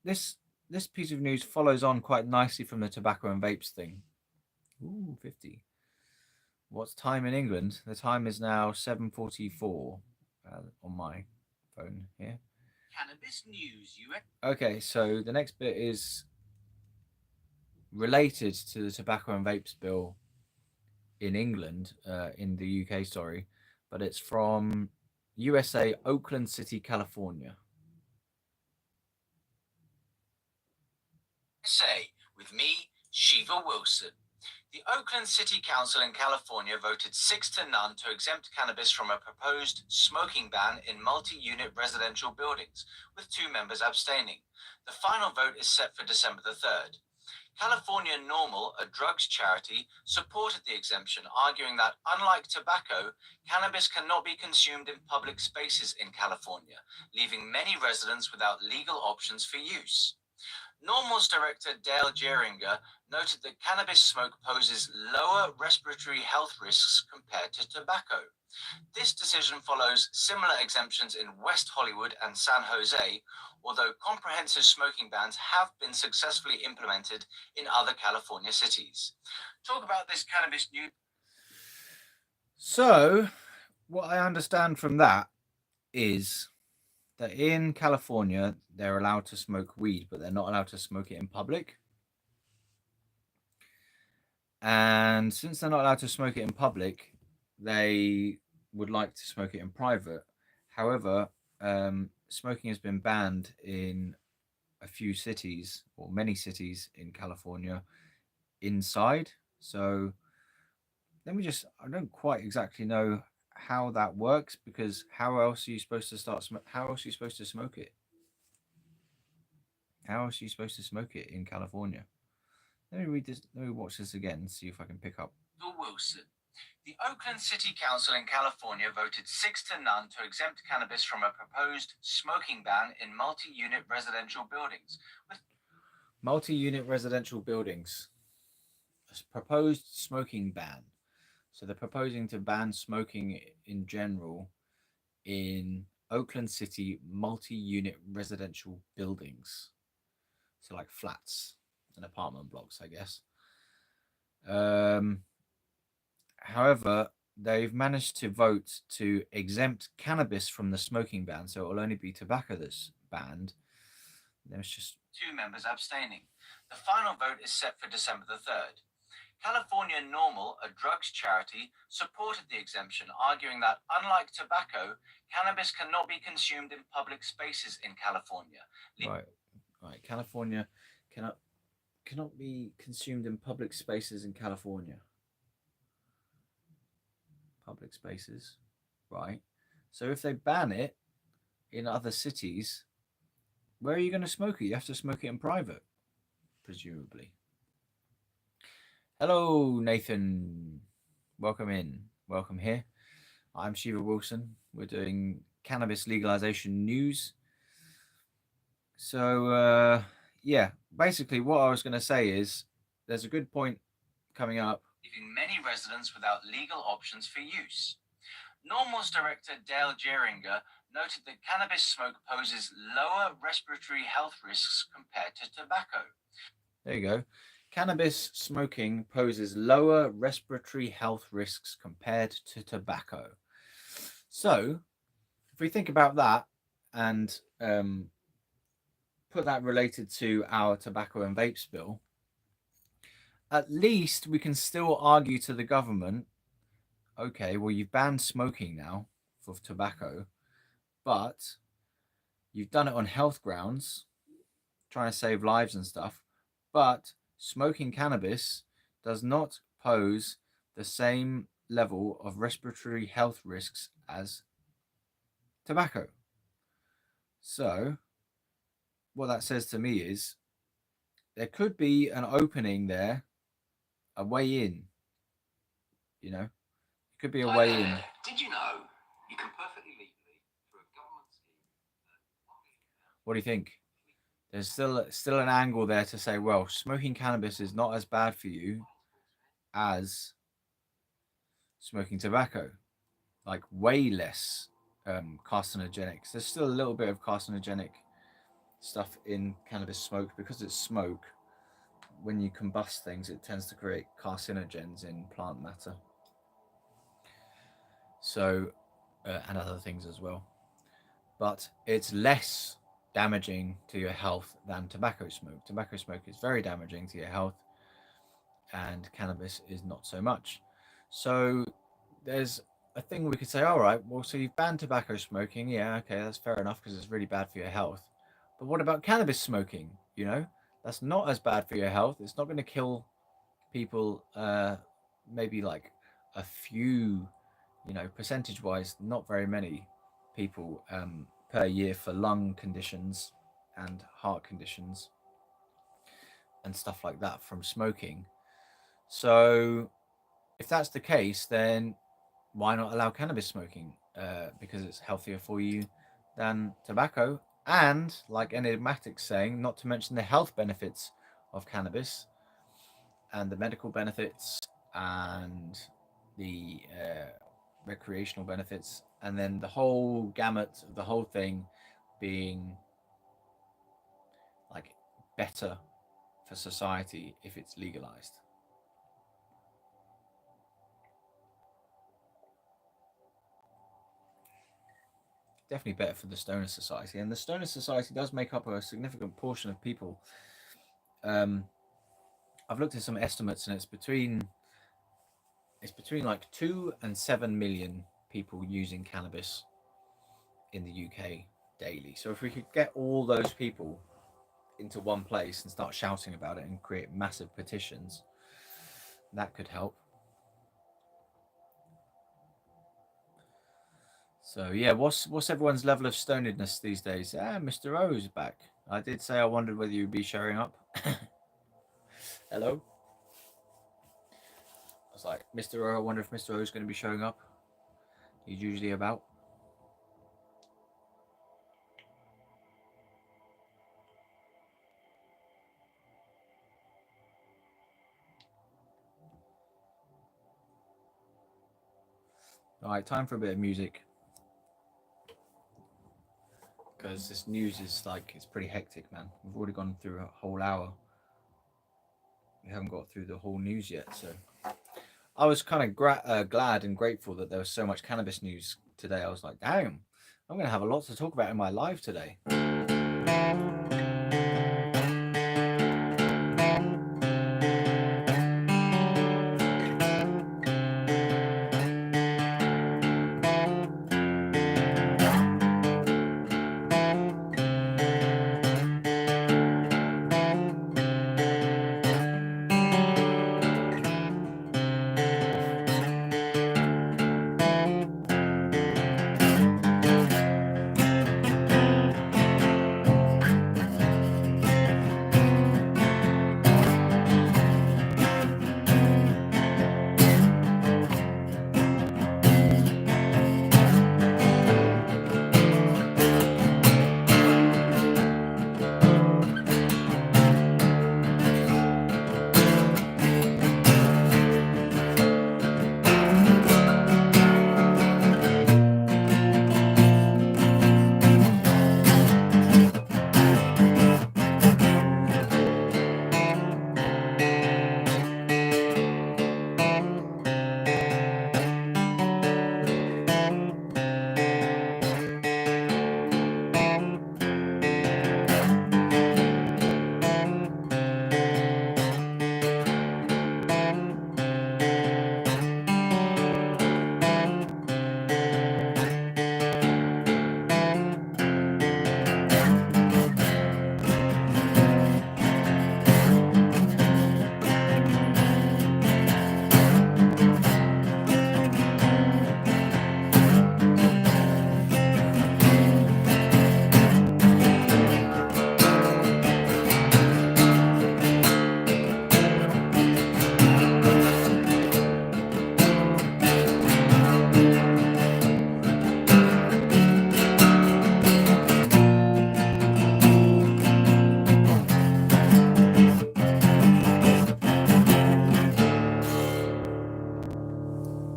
this. This piece of news follows on quite nicely from the tobacco and vapes thing. Ooh, 50. What's time in England? The time is now 7:44 on my phone here. Cannabis news. Okay, so the next bit is related to the tobacco and vapes bill in England, in the UK, sorry, but it's from USA, Oakland City, California. Say, with me, Shiva Wilson. The Oakland City Council in California voted 6-0 to exempt cannabis from a proposed smoking ban in multi-unit residential buildings, with 2 members abstaining. The final vote is set for December the 3rd. California Normal, a drugs charity, supported the exemption, arguing that, unlike tobacco, cannabis cannot be consumed in public spaces in California, leaving many residents without legal options for use. Normal's director Dale Geringer noted that cannabis smoke poses lower respiratory health risks compared to tobacco. This decision follows similar exemptions in West Hollywood and San Jose, although comprehensive smoking bans have been successfully implemented in other California cities. Talk about this cannabis new. So, what I understand from that is that in California, they're allowed to smoke weed, but they're not allowed to smoke it in public. And since they're not allowed to smoke it in public, they would like to smoke it in private. However, smoking has been banned in a few cities or many cities in California inside. So I don't quite exactly know how that works, because how else are you supposed to how else are you supposed to smoke it? How else are you supposed to smoke it in California? Let me read this. Let me watch this again and see if I can pick up. Wilson. The Oakland City Council in California voted 6-0 to exempt cannabis from a proposed smoking ban in multi-unit residential buildings. Multi-unit residential buildings. A proposed smoking ban. So they're proposing to ban smoking in general in Oakland City multi-unit residential buildings. So like flats and apartment blocks, I guess. However, they've managed to vote to exempt cannabis from the smoking ban, so it will only be tobacco that's banned. There's just 2 members abstaining. The final vote is set for December the 3rd. California Normal, a drugs charity, supported the exemption, arguing that, unlike tobacco, cannabis cannot be consumed in public spaces in California. Right. California cannot be consumed in public spaces in California. Public spaces, right? So if they ban it in other cities, where are you going to smoke it? You have to smoke it in private, presumably. Hello, Nathan. Welcome in. Welcome here. I'm Shiva Wilson. We're doing cannabis legalization news. So, yeah, basically what I was going to say is there's a good point coming up. Leaving many residents without legal options for use. Normal's director Dale Geringer noted that cannabis smoke poses lower respiratory health risks compared to tobacco. There you go. Cannabis smoking poses lower respiratory health risks compared to tobacco. So, if we think about that and put that related to our tobacco and vapes bill, at least we can still argue to the government, okay, well, you've banned smoking now for tobacco, but you've done it on health grounds, trying to save lives and stuff, but smoking cannabis does not pose the same level of respiratory health risks as tobacco. So, what that says to me is there could be an opening there, a way in. You know, it could be a way in. Did you know you can perfectly legally, through a government scheme? What do you think? There's still an angle there to say, well, smoking cannabis is not as bad for you as smoking tobacco, like way less carcinogenic. There's still a little bit of carcinogenic stuff in cannabis smoke because it's smoke. When you combust things, it tends to create carcinogens in plant matter. So, and other things as well. But it's less damaging to your health than tobacco smoke. Tobacco smoke is very damaging to your health, and cannabis is not so much. So there's a thing we could say, all right, well, so you've banned tobacco smoking. Yeah, okay, that's fair enough because it's really bad for your health. But what about cannabis smoking? You know, that's not as bad for your health. It's not going to kill people, maybe like a few, you know, percentage wise, not very many people per year for lung conditions and heart conditions. and stuff like that from smoking. So if that's the case, then why not allow cannabis smoking? Because it's healthier for you than tobacco. And like Enigmatic's saying, not to mention the health benefits of cannabis and the medical benefits and the recreational benefits, and then the whole gamut of the whole thing being like better for society if it's legalized. Definitely better for the stoner society, and the stoner society does make up a significant portion of people. um, I've looked at some estimates, and it's between like 2 and 7 million people using cannabis in the UK daily. So if we could get all those people into one place and start shouting about it and create massive petitions, that could help. So yeah, what's everyone's level of stonedness these days? Mr. O's back. I did say I wondered whether you'd be showing up. Hello. I was like, Mr. O, I wonder if Mr. O is going to be showing up. He's usually about. All right, time for a bit of music. Because this news is like, it's pretty hectic, man. We've already gone through a whole hour. We haven't got through the whole news yet. So I was kind of glad and grateful that there was so much cannabis news today. I was like, damn, I'm going to have a lot to talk about in my live today.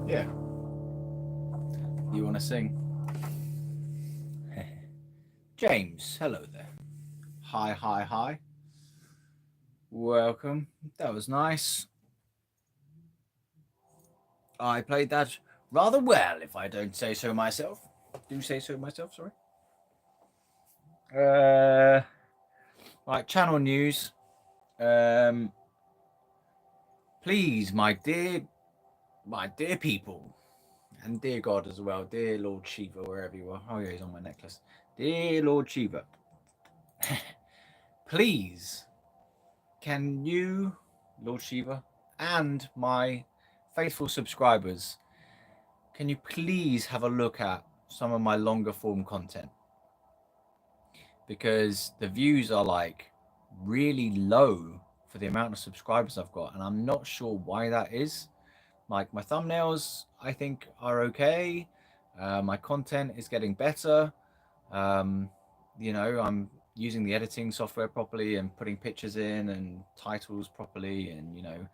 Yeah. You want to sing? James, hello there. Hi, hi, hi. Welcome. That was nice. I played that rather well, if I don't say so myself. Do say so myself, sorry. Right, channel news. Please, my dear people, and dear God as well, dear Lord Shiva, wherever you are. Oh yeah, he's on my necklace. Dear Lord Shiva, please, can you, Lord Shiva, and my faithful subscribers, can you please have a look at some of my longer form content? Because the views are like really low for the amount of subscribers I've got, and I'm not sure why that is. Like my thumbnails, I think are okay. My content is getting better. Um, you know, I'm using the editing software properly and putting pictures in and titles properly and, you know,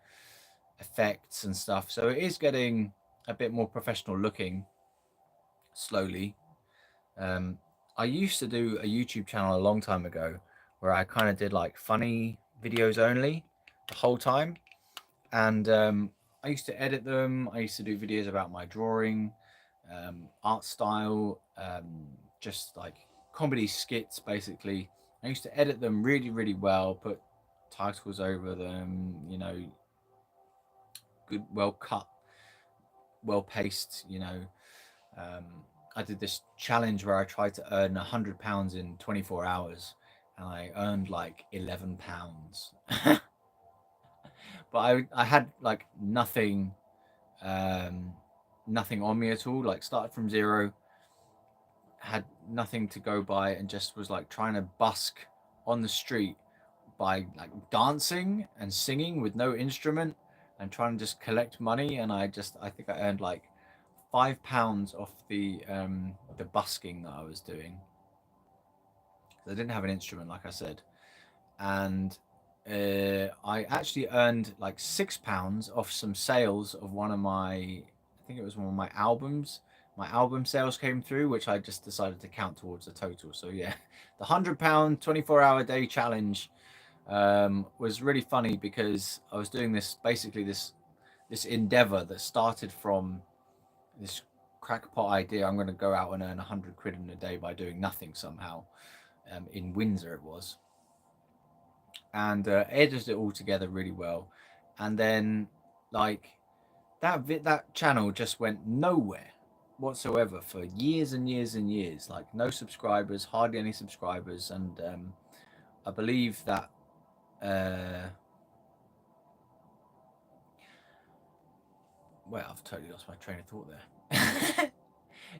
effects and stuff. So it is getting a bit more professional looking slowly. Um, I used to do a YouTube channel a long time ago where I kind of did like funny videos only the whole time. And I used to edit them. I used to do videos about my drawing, art style, just like comedy skits, basically. I used to edit them really, really well, put titles over them, you know, good, well cut, well paced, you know. Um, I did this challenge where I tried to earn £100 in 24 hours, and I earned like £11. But I had like um, nothing on me at all. Like started from zero, had nothing to go by, and just was like trying to busk on the street by like dancing and singing with no instrument and trying to just collect money. And I think I earned like £5 off the busking that I was doing. I didn't have an instrument, like I said, and I actually earned like £6 off some sales of one of my, I think it was one of my albums. My album sales came through, which I just decided to count towards the total. So yeah, the £100 24-hour day challenge was really funny because I was doing this basically this endeavor that started from this crackpot idea. I'm going to go out and earn 100 quid in a day by doing nothing somehow. In Windsor it was, and edited it all together really well. And then like that channel just went nowhere whatsoever for years and years and years. Like no subscribers, hardly any subscribers, and I believe that. Well, I've totally lost my train of thought there.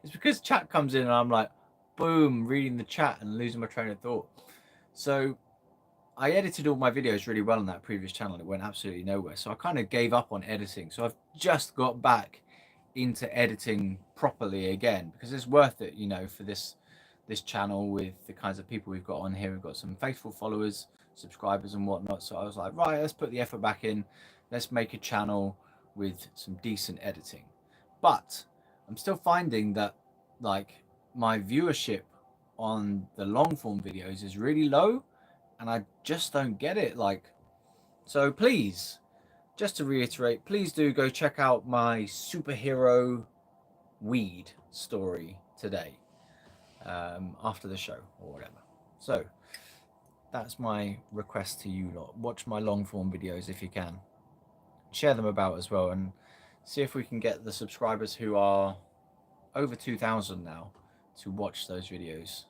It's because chat comes in and I'm like, boom, reading the chat and losing my train of thought. So I edited all my videos really well on that previous channel. It went absolutely nowhere. So I kind of gave up on editing. So I've just got back into editing properly again because it's worth it, you know, for this channel with the kinds of people we've got on here. We've got some faithful followers, subscribers and whatnot. So I was like, right, let's put the effort back in. Let's make a channel with some decent editing. But I'm still finding that like my viewership on the long form videos is really low and I just don't get it. Like, so please, just to reiterate, please do go check out my superhero weed story today after the show or whatever. So that's my request to you lot. Watch my long form videos if you can. Share them about as well and see if we can get the subscribers who are over 2,000 now to watch those videos.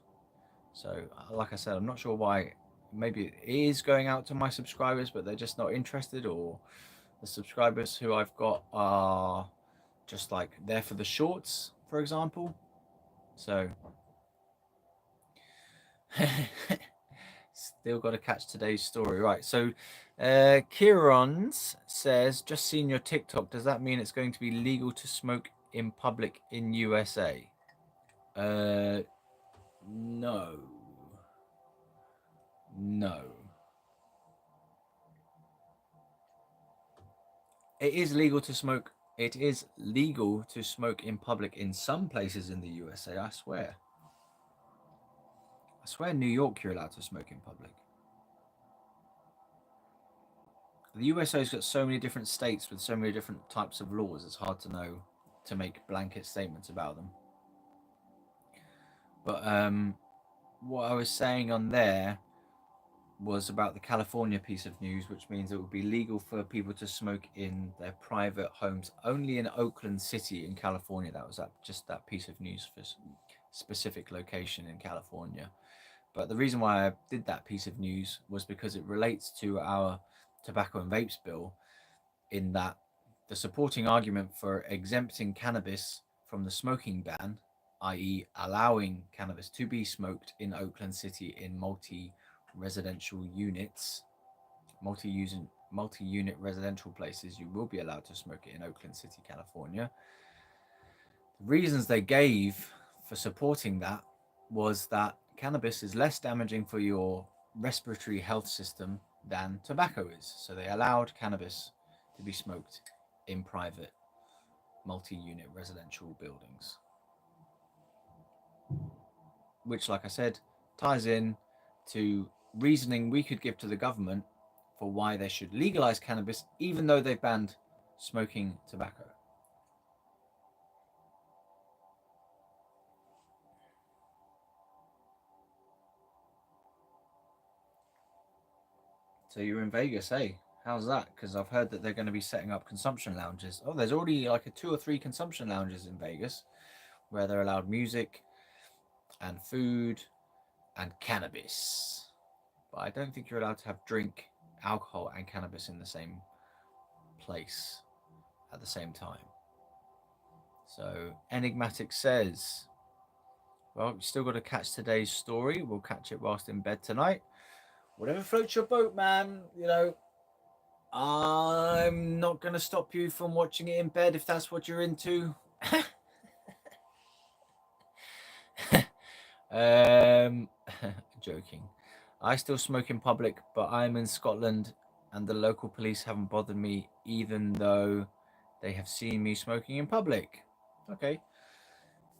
So like I said, I'm not sure why. Maybe it is going out to my subscribers, but they're just not interested, or the subscribers who I've got are just like there for the shorts, for example. So still got to catch today's story, right? So Kieran's says, just seen your TikTok, does that mean it's going to be legal to smoke in public in USA? No. It is legal to smoke. It is legal to smoke in public in some places in the USA. I swear. I swear, New York, you're allowed to smoke in public. The USA's got so many different states with so many different types of laws. It's hard to know to make blanket statements about them. But what I was saying on there was about the California piece of news, which means it would be legal for people to smoke in their private homes only in Oakland City in California. That was just that piece of news for specific location in California. But the reason why I did that piece of news was because it relates to our tobacco and vapes bill, in that the supporting argument for exempting cannabis from the smoking ban, i.e. allowing cannabis to be smoked in Oakland City in multi-residential units, multi-unit residential places, you will be allowed to smoke it in Oakland City, California. The reasons they gave for supporting that was that cannabis is less damaging for your respiratory health system than tobacco is. So they allowed cannabis to be smoked in private multi-unit residential buildings. Which, like I said, ties in to reasoning we could give to the government for why they should legalize cannabis, even though they've banned smoking tobacco. So you're in Vegas, eh? How's that? Because I've heard that they're going to be setting up consumption lounges. Oh, there's already like 2 or 3 consumption lounges in Vegas where they're allowed music and food and cannabis. But I don't think you're allowed to have drink, alcohol, and cannabis in the same place at the same time. So Enigmatic says, well, you still got to catch today's story. We'll catch it whilst in bed tonight. Whatever floats your boat, man. You know, I'm not going to stop you from watching it in bed if that's what you're into. Joking. I still smoke in public, but I'm in Scotland and the local police haven't bothered me even though they have seen me smoking in public. Okay.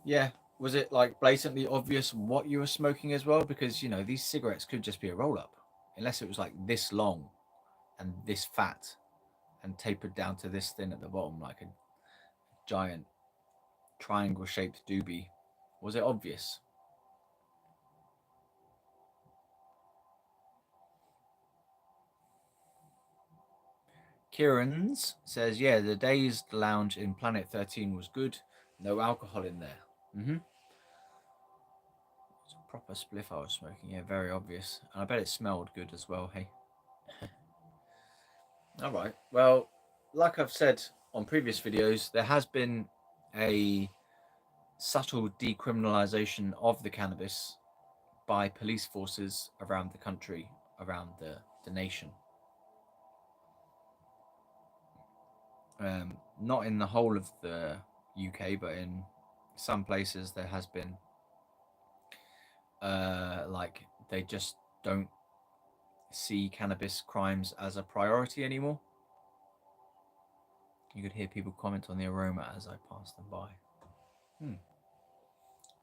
Yeah. Was it like blatantly obvious what you were smoking as well? Because, you know, these cigarettes could just be a roll up. Unless it was like this long and this fat and tapered down to this thin at the bottom, like a giant triangle shaped doobie. Was it obvious? Kieran's says, yeah, the Dazed Lounge in Planet 13 was good. No alcohol in there. It's a proper spliff I was smoking. Yeah, very obvious. And I bet it smelled good as well, hey? All right. Well, like I've said on previous videos, there has been a subtle decriminalization of the cannabis by police forces around the country, around the nation. Not in the whole of the UK, but in some places there has been like they just don't see cannabis crimes as a priority anymore. You could hear people comment on the aroma as I pass them by.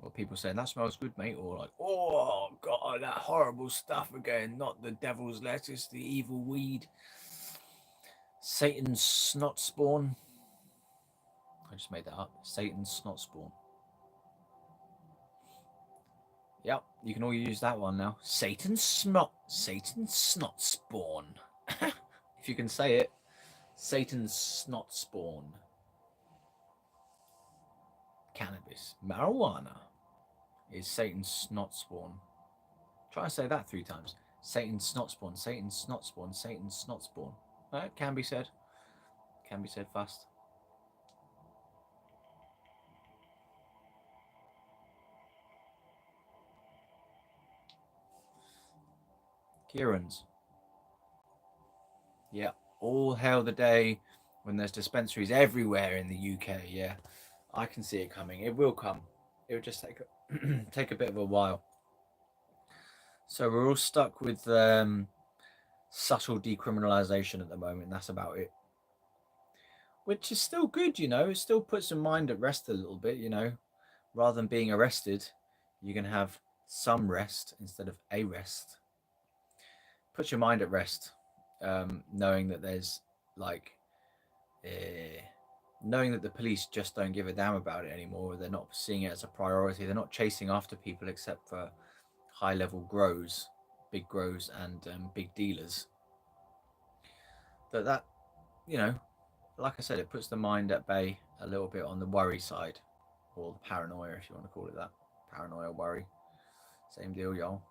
Well, people saying that smells good, mate, or like, oh god, that horrible stuff again, not the devil's lettuce, the evil weed, Satan's snot spawn. I just made that up. Satan's snot spawn. Yep, you can all use that one now. Satan's snot spawn. If you can say it, Satan's snot spawn. Cannabis, marijuana is Satan's snot spawn. Try to say that 3 times. Satan's snot spawn, Satan's snot spawn, Satan's snot spawn. It can be said. Can be said fast. Kieran's. Yeah, all hail the day when there's dispensaries everywhere in the UK. Yeah, I can see it coming. It will come. It will just take take a bit of a while. So we're all stuck with subtle decriminalisation at the moment. That's about it. Which is still good, you know. It still puts your mind at rest a little bit, you know. Rather than being arrested, you can have some rest instead of a rest. Puts your mind at rest, knowing that there's like, knowing that the police just don't give a damn about it anymore. They're not seeing it as a priority. They're not chasing after people except for high-level grows, big grows, and big dealers. That you know, like I said, it puts the mind at bay a little bit on the worry side, or the paranoia, if you want to call it that. Paranoia, worry, same deal, y'all.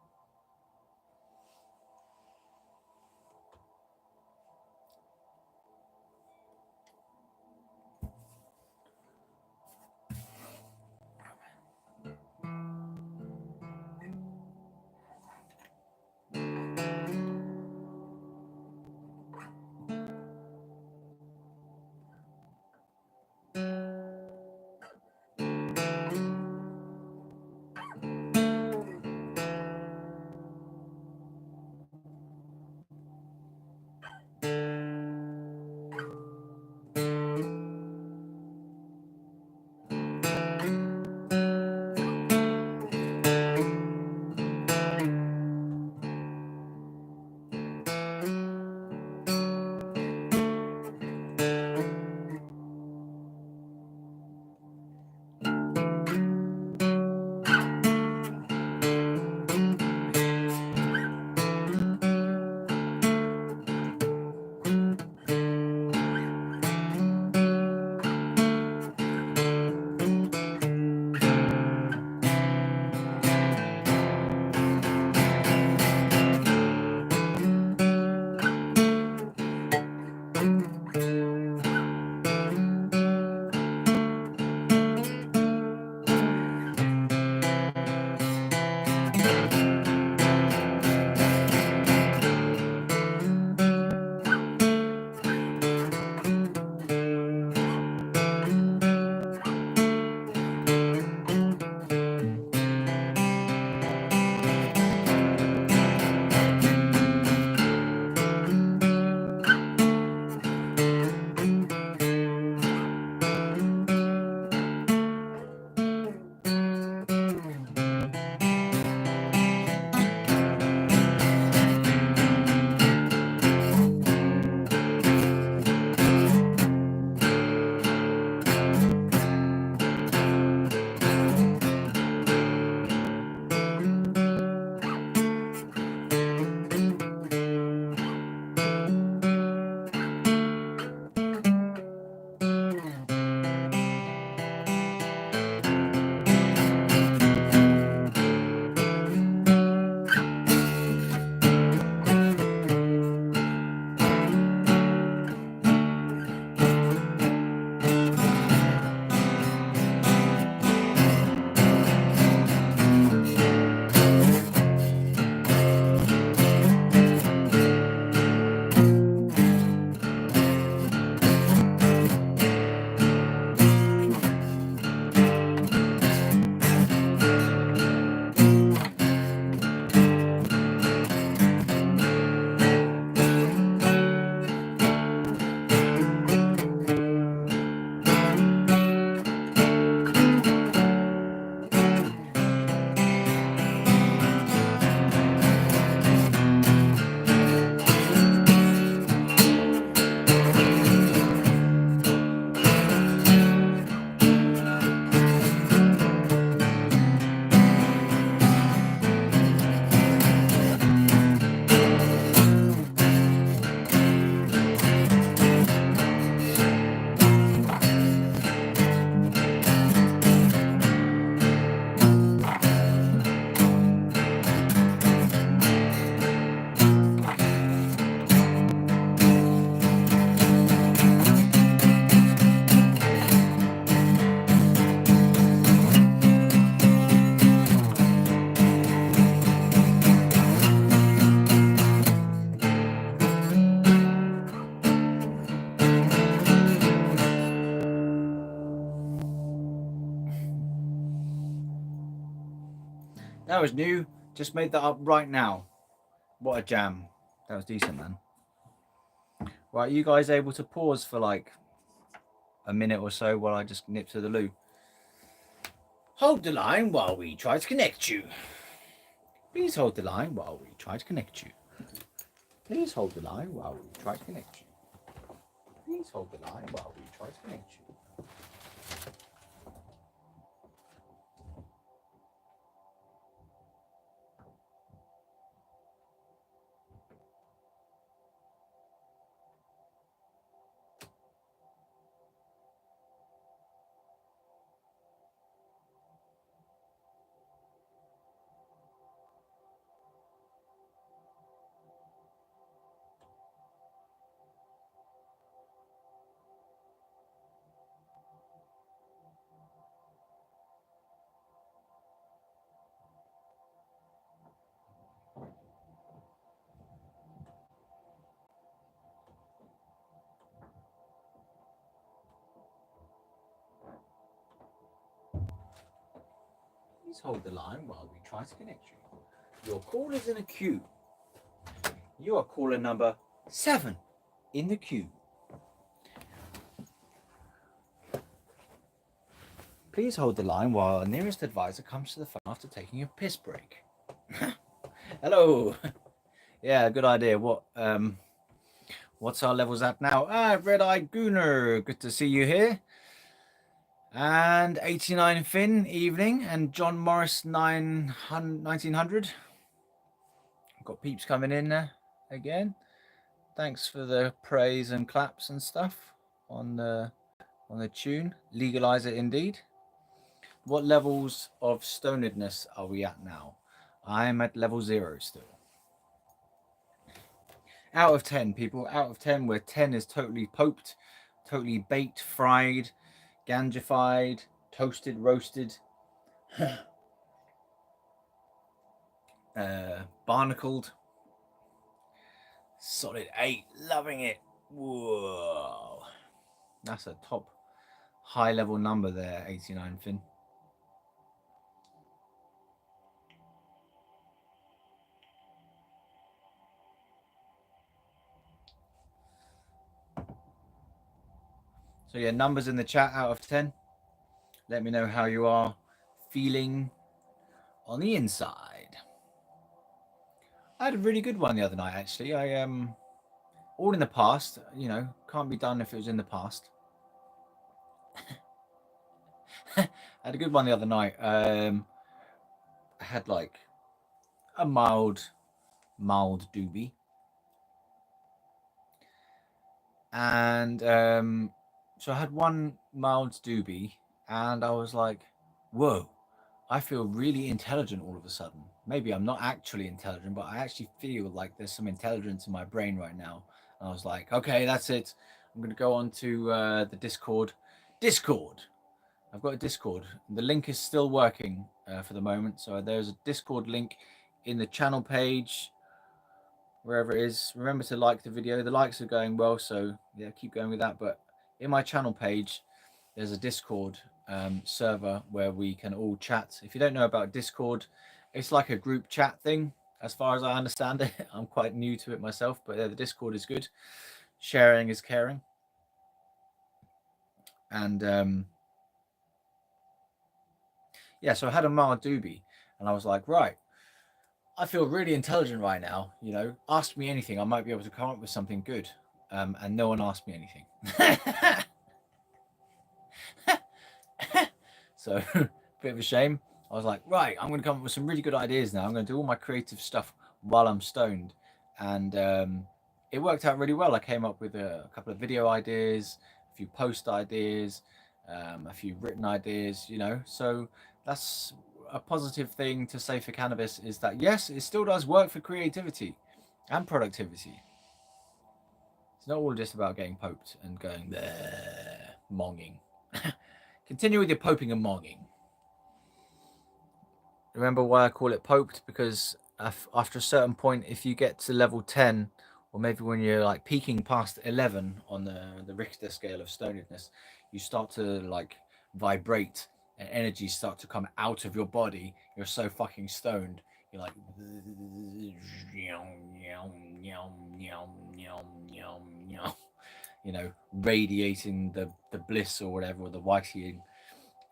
That was new. Just made that up right now. What a jam. That was decent, man. Right, you guys able to pause for like a minute or so while I just nip to the loo? Hold the line while we try to connect you. Please hold the line while we try to connect you. Please hold the line while we try to connect you. Please hold the line while we try to connect you. Please hold the line while we try to connect you. Your call is in a queue. You are caller number 7 in the queue. Please hold the line while our nearest advisor comes to the phone after taking a piss break. Hello. Yeah, good idea. What's our levels at now? Red Eye Gooner. Good to see you here. And 89 Finn, evening. And John Morris 1900. Got peeps coming in there again. Thanks for the praise and claps and stuff on the tune. Legalize it indeed. What levels of stonedness are we at now? I'm at level 0 still. Out of 10, people. Out of 10, where 10 is totally poped, totally baked, fried, ganjified, toasted, roasted, barnacled. Solid 8. Loving it. Whoa. That's a top high level number there, 89 Finn. So yeah, numbers in the chat out of 10. Let me know how you are feeling on the inside. I had a really good one the other night, actually. All in the past, you know, can't be done if it was in the past. I had a good one the other night. I had like a mild doobie. And so I had one mild doobie, and I was like, whoa, I feel really intelligent all of a sudden. Maybe I'm not actually intelligent, but I actually feel like there's some intelligence in my brain right now. And I was like, okay, that's it. I'm going to go on to the Discord. I've got a Discord. The link is still working for the moment. So there's a Discord link in the channel page, wherever it is. Remember to like the video. The likes are going well, so yeah, keep going with that. But in my channel page, there's a Discord server where we can all chat. If you don't know about Discord, it's like a group chat thing, as far as I understand it. I'm quite new to it myself, but the Discord is good. Sharing is caring. And yeah, so I had a mild doobie, and I was like, right, I feel really intelligent right now. You know, ask me anything, I might be able to come up with something good. And no one asked me anything. So, bit of a shame. I was like, right, I'm going to come up with some really good ideas now. I'm going to do all my creative stuff while I'm stoned. And it worked out really well. I came up with a couple of video ideas, a few post ideas, a few written ideas, you know. So that's a positive thing to say for cannabis, is that, yes, it still does work for creativity and productivity. It's not all just about getting poked and going there, monging. Continue with your poping and monging. Remember why I call it poked? Because after a certain point, if you get to level 10, or maybe when you're like peaking past 11 on the Richter scale of stonedness, you start to like vibrate and energy start to come out of your body. You're so fucking stoned. You're like, you know, radiating the bliss or whatever, or the whiting.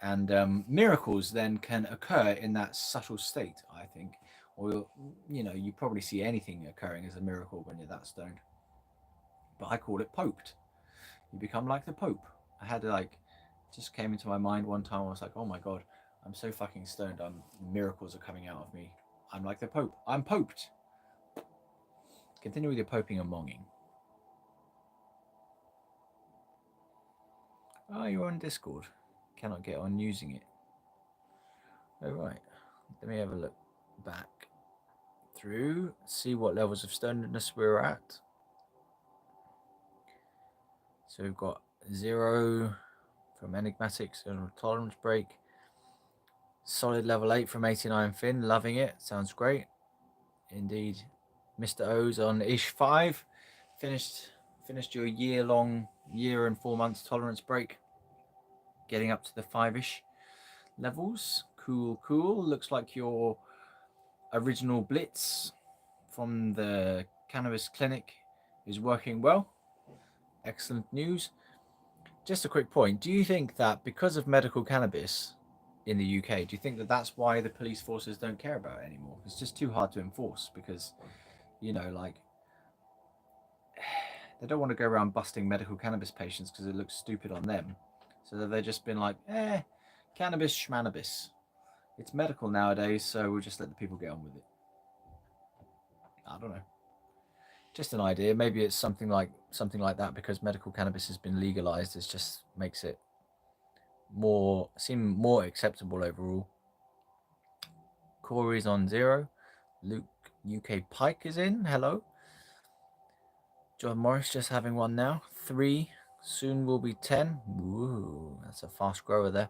And miracles then can occur in that subtle state, I think. Or, you know, you probably see anything occurring as a miracle when you're that stoned. But I call it poped. You become like the Pope. I had like, just came into my mind one time. I was like, oh my God, I'm so fucking stoned. Miracles are coming out of me. I'm like the Pope. I'm poped. Continue with your poping and monging. Oh, you're on Discord. Cannot get on using it. Oh, right. Let me have a look back through, see what levels of stonedness we're at. So we've got 0 from Enigmatics and Tolerance Break. Solid level 8 from 89 Finn, loving it. Sounds great. Indeed. Mr. O's on Ish 5. Finished your year and 4 months tolerance break. Getting up to the 5-ish levels. Cool. Looks like your original blitz from the cannabis clinic is working well. Excellent news. Just a quick point. Do you think that because of medical cannabis in the UK, do you think that that's why the police forces don't care about it anymore? It's just too hard to enforce because, you know, like, they don't want to go around busting medical cannabis patients because it looks stupid on them. So they've just been like, cannabis schmannabis. It's medical nowadays, so we'll just let the people get on with it. I don't know. Just an idea. Maybe it's something like that because medical cannabis has been legalized. It just makes it seem more acceptable overall. Corey's on 0. Luke UK Pike is in. Hello. John Morris just having one now. 3. Soon will be 10. Woo, that's a fast grower there.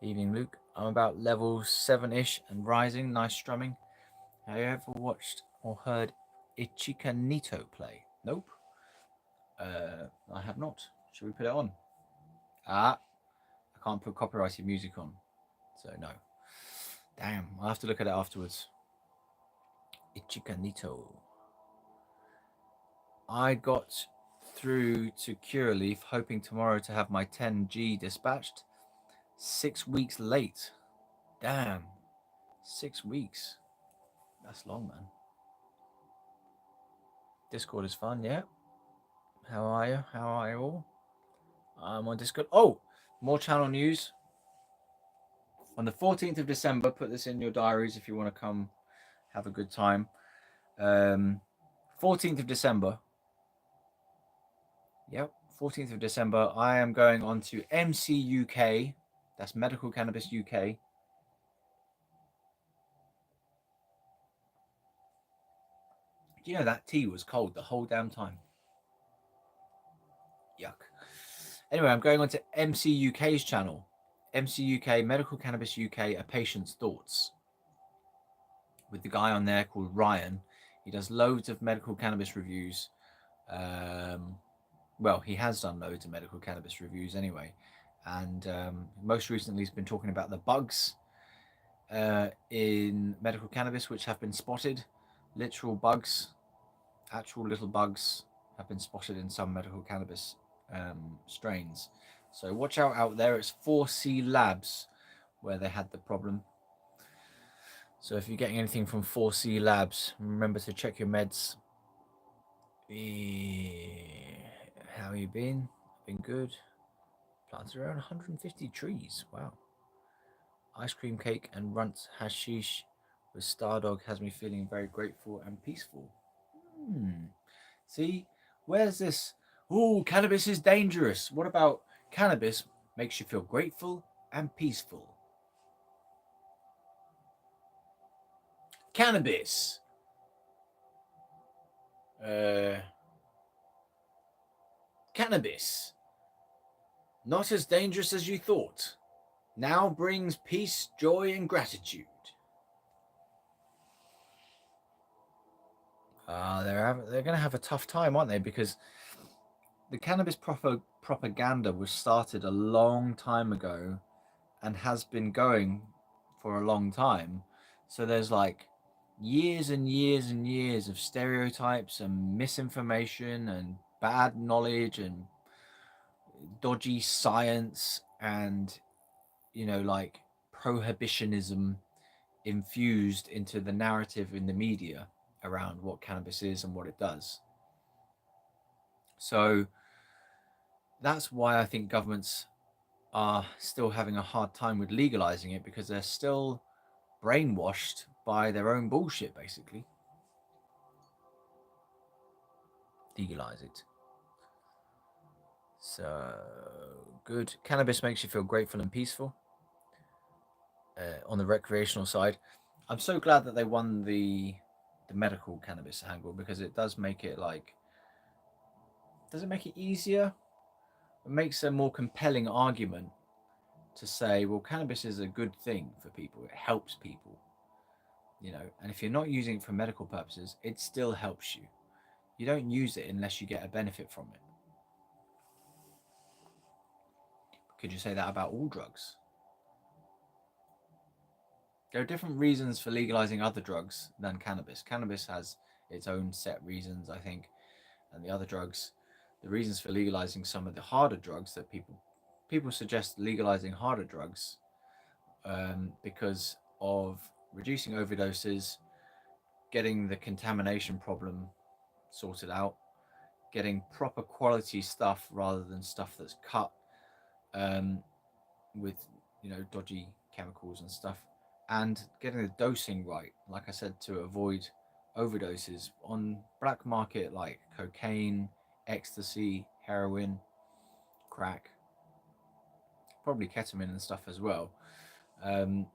Evening, Luke. I'm about level 7-ish and rising. Nice strumming. Have you ever watched or heard Ichikanito play? Nope. I have not. Should we put it on? I can't put copyrighted music on. So no. Damn, I'll have to look at it afterwards. Ichikanito. I got through to Curaleaf, hoping tomorrow to have my 10G dispatched. 6 weeks late. Damn. 6 weeks. That's long, man. Discord is fun, yeah. How are you? How are you all? I'm on Discord. Oh, more channel news. On the 14th of December, put this in your diaries if you want to come have a good time. 14th of December. Yep, 14th of December. I am going on to MC UK. That's Medical Cannabis UK. Do you know that tea was cold the whole damn time? Yuck. Anyway, I'm going on to MC UK's channel. MC UK, Medical Cannabis UK, A Patient's Thoughts. With the guy on there called Ryan. He does loads of medical cannabis reviews. Well, he has done loads of medical cannabis reviews anyway. And most recently he's been talking about the bugs in medical cannabis which have been spotted. Literal bugs, actual little bugs have been spotted in some medical cannabis strains. So watch out there. It's 4C Labs where they had the problem. So if you're getting anything from 4C Labs, remember to check your meds. How you been? Been good. Planted around 150 trees. Wow. Ice cream cake and runt hashish with Stardog has me feeling very grateful and peaceful. See, where's this? Oh, cannabis is dangerous. What about cannabis makes you feel grateful and peaceful? Cannabis. Cannabis. Not as dangerous as you thought. Now brings peace, joy, and gratitude. They're going to have a tough time, aren't they? Because the cannabis propaganda was started a long time ago and has been going for a long time. So there's like years and years and years of stereotypes and misinformation and bad knowledge and dodgy science and, like prohibitionism infused into the narrative in the media around what cannabis is and what it does. So that's why I think governments are still having a hard time with legalizing it, because they're still brainwashed by their own bullshit, basically. Legalize it. So good. Cannabis makes you feel grateful and peaceful. On the recreational side, I'm so glad that they won the medical cannabis angle, because it does make it like, does it make it easier? It makes a more compelling argument to say, well, cannabis is a good thing for people. It helps people, and if you're not using it for medical purposes, it still helps you. You don't use it unless you get a benefit from it. Could you say that about all drugs? There are different reasons for legalizing other drugs than cannabis. Cannabis has its own set reasons, I think, and the other drugs, the reasons for legalizing some of the harder drugs that people suggest legalizing harder drugs, because of reducing overdoses, getting the contamination problem sorted out, getting proper quality stuff rather than stuff that's cut, with dodgy chemicals and stuff, and getting the dosing right, like I said, to avoid overdoses on black market like cocaine, ecstasy, heroin, crack, probably ketamine and stuff as well. um,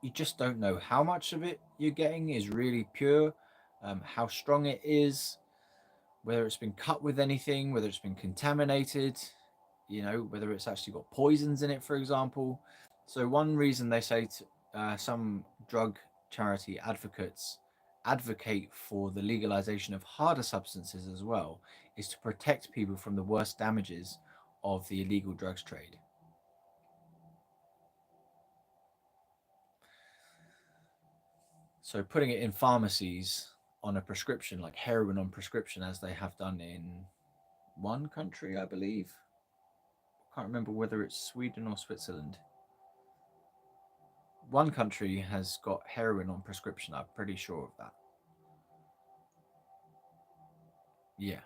you just don't know how much of it you're getting is really pure, how strong it is, whether it's been cut with anything, whether it's been contaminated, whether it's actually got poisons in it, for example. So one reason they say some drug charity advocates advocate for the legalization of harder substances as well is to protect people from the worst damages of the illegal drugs trade. So putting it in pharmacies on a prescription, like heroin on prescription, as they have done in one country, I believe. I can't remember whether it's Sweden or Switzerland. One country has got heroin on prescription. I'm pretty sure of that. Yeah.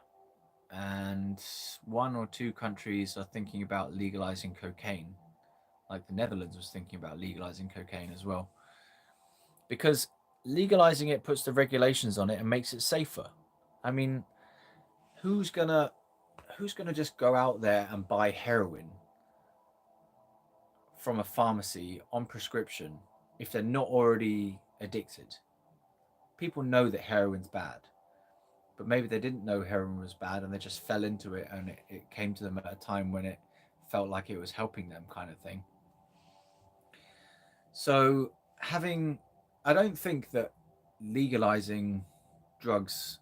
And one or two countries are thinking about legalizing cocaine. Like the Netherlands was thinking about legalizing cocaine as well. Because legalizing it puts the regulations on it and makes it safer. I mean, who's gonna just go out there and buy heroin from a pharmacy on prescription if they're not already addicted? People know that heroin's bad, but maybe they didn't know heroin was bad and they just fell into it, and it came to them at a time when it felt like it was helping them, kind of thing. So I don't think that legalizing drugs,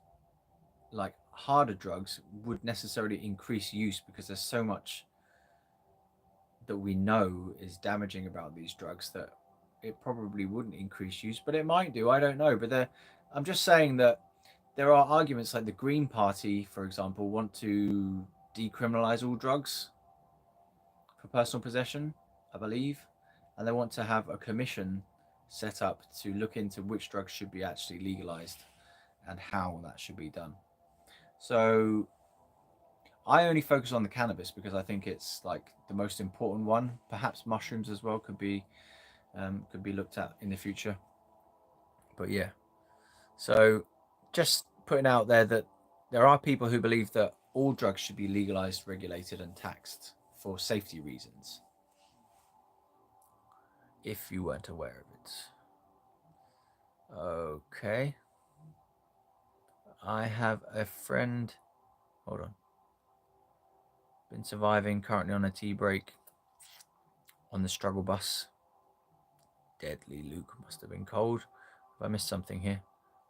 like harder drugs, would necessarily increase use, because there's so much that we know is damaging about these drugs that it probably wouldn't increase use, but it might do. I don't know. But I'm just saying that there are arguments, like the Green Party, for example, want to decriminalize all drugs for personal possession, I believe, and they want to have a commission set up to look into which drugs should be actually legalized and how that should be done. So I only focus on the cannabis because I think it's like the most important one. Perhaps mushrooms as well could be looked at in the future. But yeah, so just putting out there that there are people who believe that all drugs should be legalized, regulated, and taxed for safety reasons. If you weren't aware of it. Okay. I have a friend. Hold on. Been surviving, currently on a tea break on the struggle bus. Deadly Luke, must have been cold. Have I missed something here?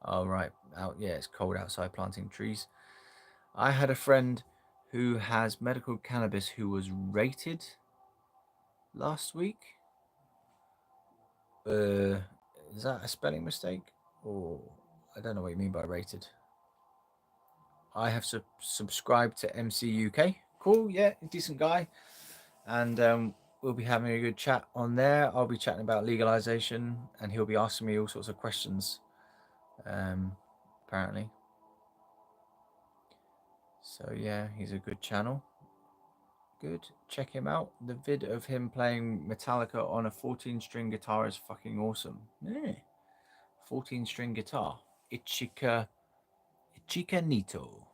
Oh, right. Yeah, it's cold outside planting trees. I had a friend who has medical cannabis who was rated last week. Is that a spelling mistake? Or I don't know what you mean by rated. I have subscribed to MC UK. Cool, yeah, decent guy. And we'll be having a good chat on there. I'll be chatting about legalization, and he'll be asking me all sorts of questions, apparently. So yeah, he's a good channel. Good, check him out. The vid of him playing Metallica on a 14-string guitar is fucking awesome. Yeah. 14-string guitar. Ichika Nito.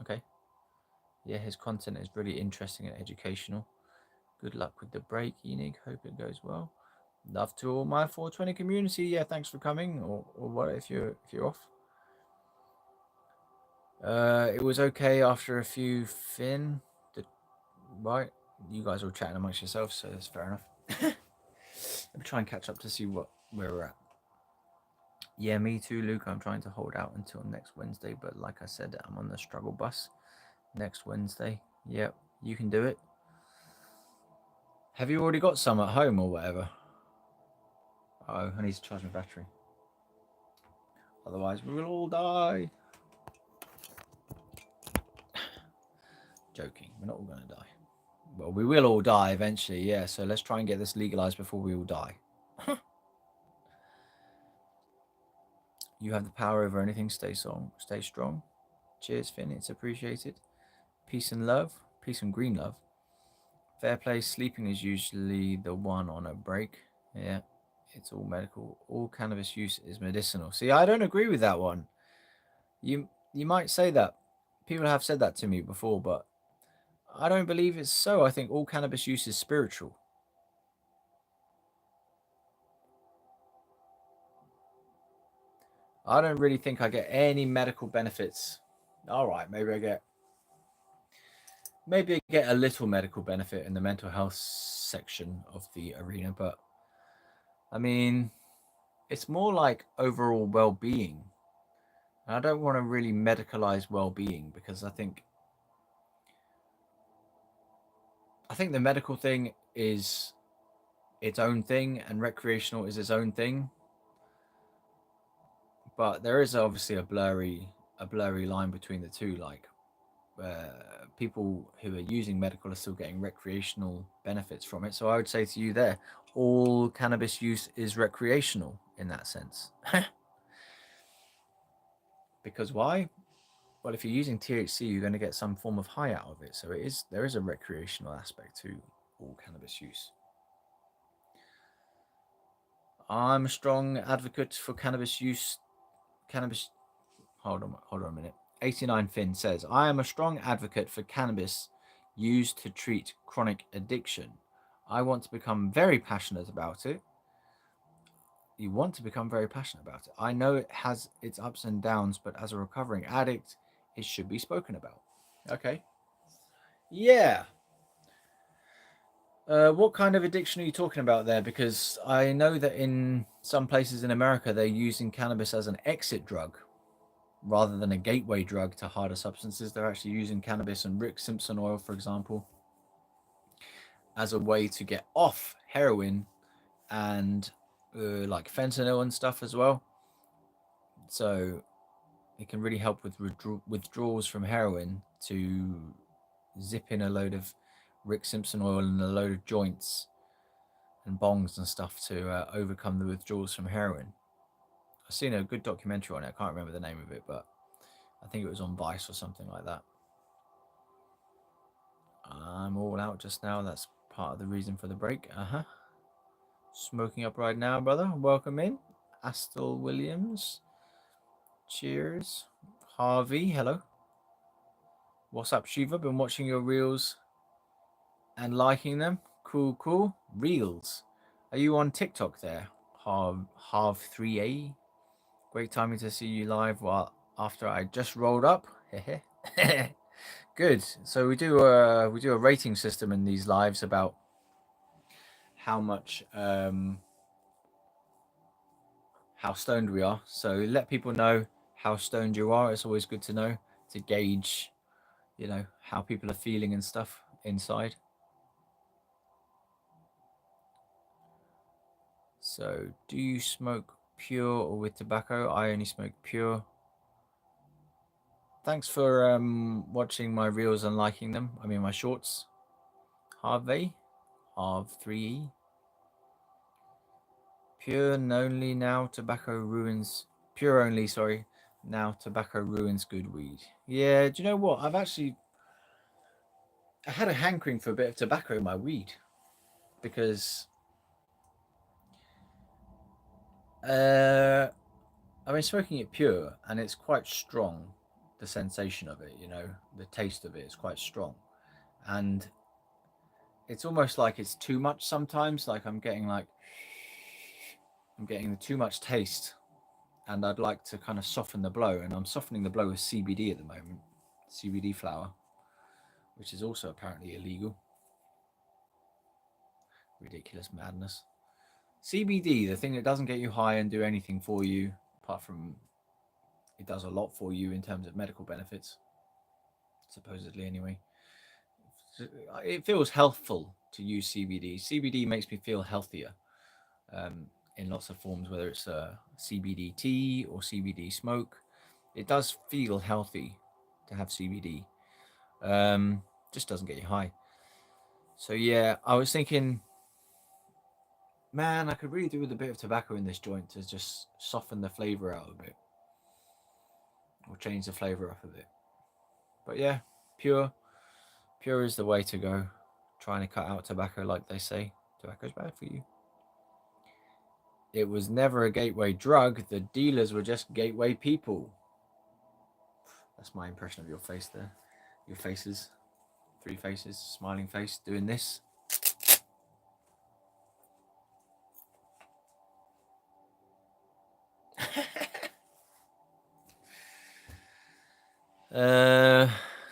Okay. Yeah, his content is really interesting and educational. Good luck with the break, Enig. Hope it goes well. Love to all my 420 community. Yeah, thanks for coming. Or what if you're off? It was okay after a few Finn. Right, you guys are all chatting amongst yourselves, so that's fair enough. Let me try and catch up to see where we're at. Yeah, me too, Luke. I'm trying to hold out until next Wednesday, but like I said, I'm on the struggle bus next Wednesday. Yep, you can do it. Have you already got some at home or whatever? Oh, I need to charge my battery. Otherwise, we will all die. Joking. We're not all going to die. Well, we will all die eventually, yeah. So let's try and get this legalized before we all die. You have the power over anything. Stay strong. Cheers, Finn. It's appreciated. Peace and love. Peace and green love. Fair play. Sleeping is usually the one on a break. Yeah. It's all medical. All cannabis use is medicinal. See, I don't agree with that one. You might say that. People have said that to me before, but I don't believe it's so. I think all cannabis use is spiritual. I don't really think I get any medical benefits. All right, maybe I get a little medical benefit in the mental health section of the arena, but I mean, it's more like overall well-being. And I don't want to really medicalize well-being because I think the medical thing is its own thing and recreational is its own thing. But there is obviously a blurry line between the two. Like people who are using medical are still getting recreational benefits from it. So I would say to you there, all cannabis use is recreational in that sense. Because why? Well, if you're using THC, you're going to get some form of high out of it. So there is a recreational aspect to all cannabis use. I'm a strong advocate for cannabis use. Hold on a minute. 89 Finn says, I am a strong advocate for cannabis used to treat chronic addiction. I want to become very passionate about it. You want to become very passionate about it. I know it has its ups and downs, but as a recovering addict, it should be spoken about. Okay. Yeah. What kind of addiction are you talking about there? Because I know that in some places in America, they're using cannabis as an exit drug rather than a gateway drug to harder substances. They're actually using cannabis and Rick Simpson oil, for example, as a way to get off heroin and like fentanyl and stuff as well. So it can really help with withdrawals from heroin to zip in a load of Rick Simpson oil and a load of joints and bongs and stuff to overcome the withdrawals from heroin. I've seen a good documentary on it. I can't remember the name of it, but I think it was on Vice or something like that. I'm all out just now. That's part of the reason for the break. Smoking up right now, brother. Welcome in. Astel Williams. Cheers. Harvey, hello. What's up, Shiva? Been watching your reels and liking them. Cool. Reels. Are you on TikTok there? Harv3A. Great timing to see you live after I just rolled up. Good. So we do a rating system in these lives about how much how stoned we are. So let people know how stoned you are. It's always good to know to gauge, how people are feeling and stuff inside. So, do you smoke pure or with tobacco? I only smoke pure. Thanks for watching my reels and liking them. I mean my shorts. Harvey, Harv3E. Pure only now tobacco ruins. Pure only, sorry. Now tobacco ruins good weed. Yeah, do you know what? I had a hankering for a bit of tobacco in my weed because I've been smoking it pure and it's quite strong. The sensation of it, the taste of it is quite strong, and it's almost like it's too much sometimes. Like I'm getting too much taste, and I'd like to kind of soften the blow, and I'm softening the blow with CBD at the moment, CBD flower, which is also apparently illegal. Ridiculous madness. CBD, the thing that doesn't get you high and do anything for you, apart from it does a lot for you in terms of medical benefits, supposedly anyway. It feels healthful to use CBD. CBD makes me feel healthier in lots of forms, whether it's CBD tea or CBD smoke. It does feel healthy to have CBD. Just doesn't get you high. So yeah, I was thinking, man, I could really do with a bit of tobacco in this joint to just soften the flavor out a bit, or change the flavor up a bit. But yeah, pure is the way to go. Trying to cut out tobacco, like they say. Tobacco's bad for you. It was never a gateway drug. The dealers were just gateway people. That's my impression of your face there. Your faces. 3 faces. Smiling face. Doing this.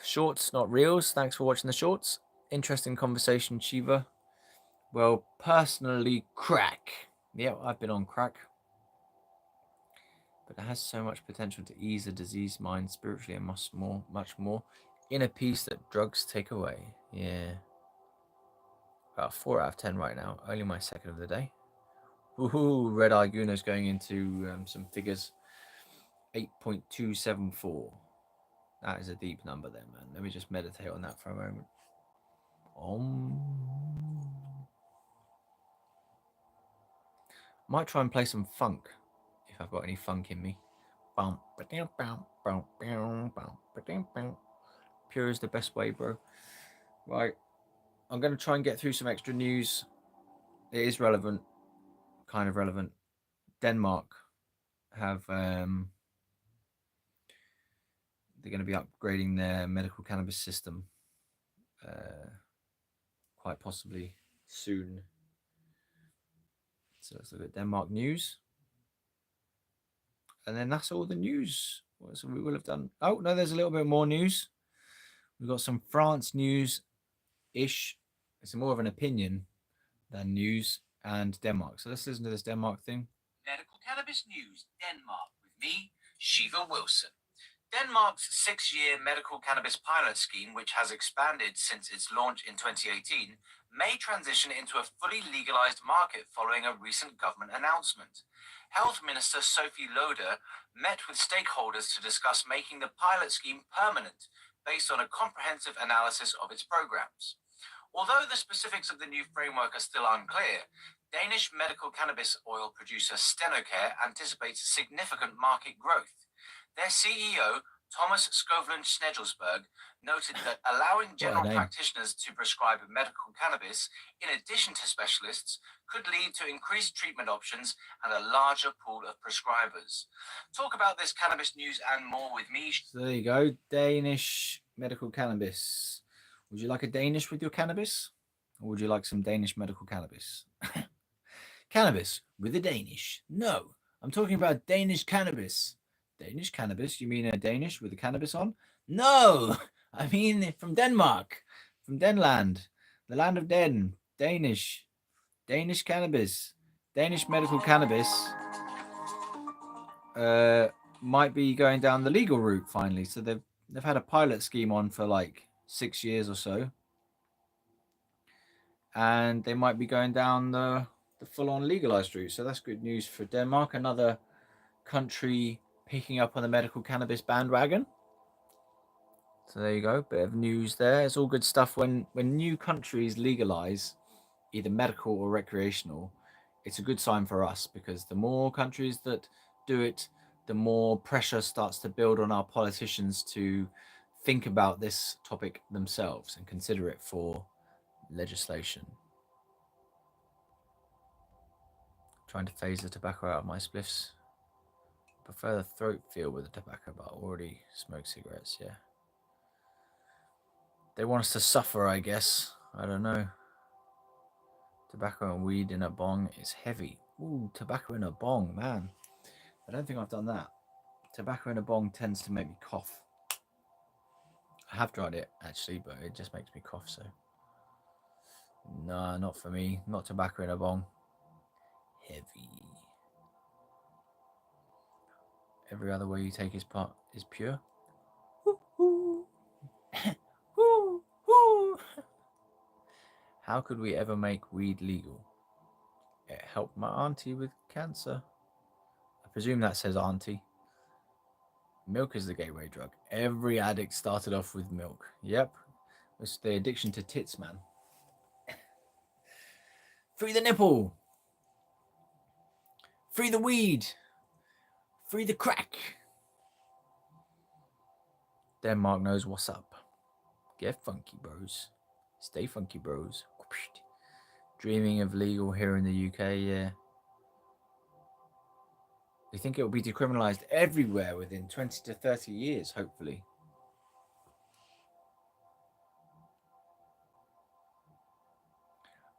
Shorts, not reels. Thanks for watching the shorts. Interesting conversation, Shiva. Well, personally, crack. Yeah, I've been on crack. But it has so much potential to ease a diseased mind spiritually and much more. Inner peace that drugs take away. Yeah. About 4 out of 10 right now. Only my second of the day. Woohoo! Red Eye Guno's going into some figures. 8.274. That is a deep number there, man. Let me just meditate on that for a moment. Might try and play some funk if I've got any funk in me. Pure is the best way, bro. Right. I'm going to try and get through some extra news. It is relevant. Kind of relevant. Denmark have... they're going to be upgrading their medical cannabis system quite possibly soon. So let's look at Denmark news. And then that's all the news. So we will have done. Oh, no, there's a little bit more news. We've got some France news-ish. It's more of an opinion than news, and Denmark. So let's listen to this Denmark thing. Medical cannabis news, Denmark, with me, Shiva Wilson. Denmark's 6-year medical cannabis pilot scheme, which has expanded since its launch in 2018, may transition into a fully legalized market following a recent government announcement. Health Minister Sophie Loder met with stakeholders to discuss making the pilot scheme permanent based on a comprehensive analysis of its programs. Although the specifics of the new framework are still unclear, Danish medical cannabis oil producer Stenocare anticipates significant market growth. Their CEO, Thomas Skovlund Snedelsberg, noted that allowing general practitioners to prescribe medical cannabis, in addition to specialists, could lead to increased treatment options and a larger pool of prescribers. Talk about this cannabis news and more with me. So there you go, Danish medical cannabis. Would you like a Danish with your cannabis? Or would you like some Danish medical cannabis? Cannabis with a Danish? No, I'm talking about Danish cannabis. Danish cannabis? You mean a Danish with a cannabis on? No, I mean from Denmark, from Denland, the land of Den. Danish cannabis, Danish medical cannabis might be going down the legal route finally. So they've had a pilot scheme on for like 6 years or so, and they might be going down the the full-on legalized route. So that's good news for Denmark. Another country picking up on the medical cannabis bandwagon. So there you go, bit of news there. It's all good stuff. When new countries legalize, either medical or recreational, it's a good sign for us, because the more countries that do it, the more pressure starts to build on our politicians to think about this topic themselves and consider it for legislation. Trying to phase the tobacco out of my spliffs. Prefer the throat feel with the tobacco, but I already smoke cigarettes, yeah. They want us to suffer, I guess. I don't know. Tobacco and weed in a bong is heavy. Ooh, tobacco in a bong, man. I don't think I've done that. Tobacco in a bong tends to make me cough. I have tried it, actually, but it just makes me cough, so. Nah, not for me. Not tobacco in a bong. Heavy. Every other way you take his part is pure. How could we ever make weed legal? It helped my auntie with cancer. I presume that says auntie. Milk is the gateway drug. Every addict started off with milk. Yep. It's the addiction to tits, man. Free the nipple. Free the weed. Free the crack. Denmark knows what's up. Get funky, bros. Stay funky, bros. Dreaming of legal here in the UK, yeah. They think it will be decriminalised everywhere within 20 to 30 years, hopefully.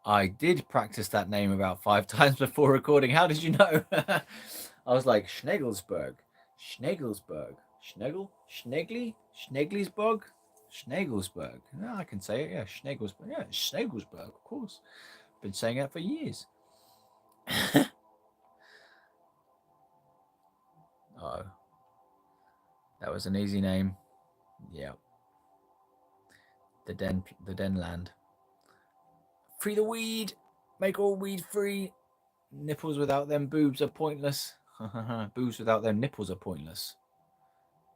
I did practice that name about 5 times before recording. How did you know? I was like, Schneegelsberg. Schneegelsberg. Schneegel? Schneegly? Schneeglisberg? Schneegelsberg. No, I can say it, yeah. Schneegelsberg. Yeah, Schneegelsberg, of course. Been saying that for years. Oh, that was an easy name. Yeah. The Den land. Free the weed. Make all weed free. Nipples without them boobs are pointless. Boobs without them nipples are pointless.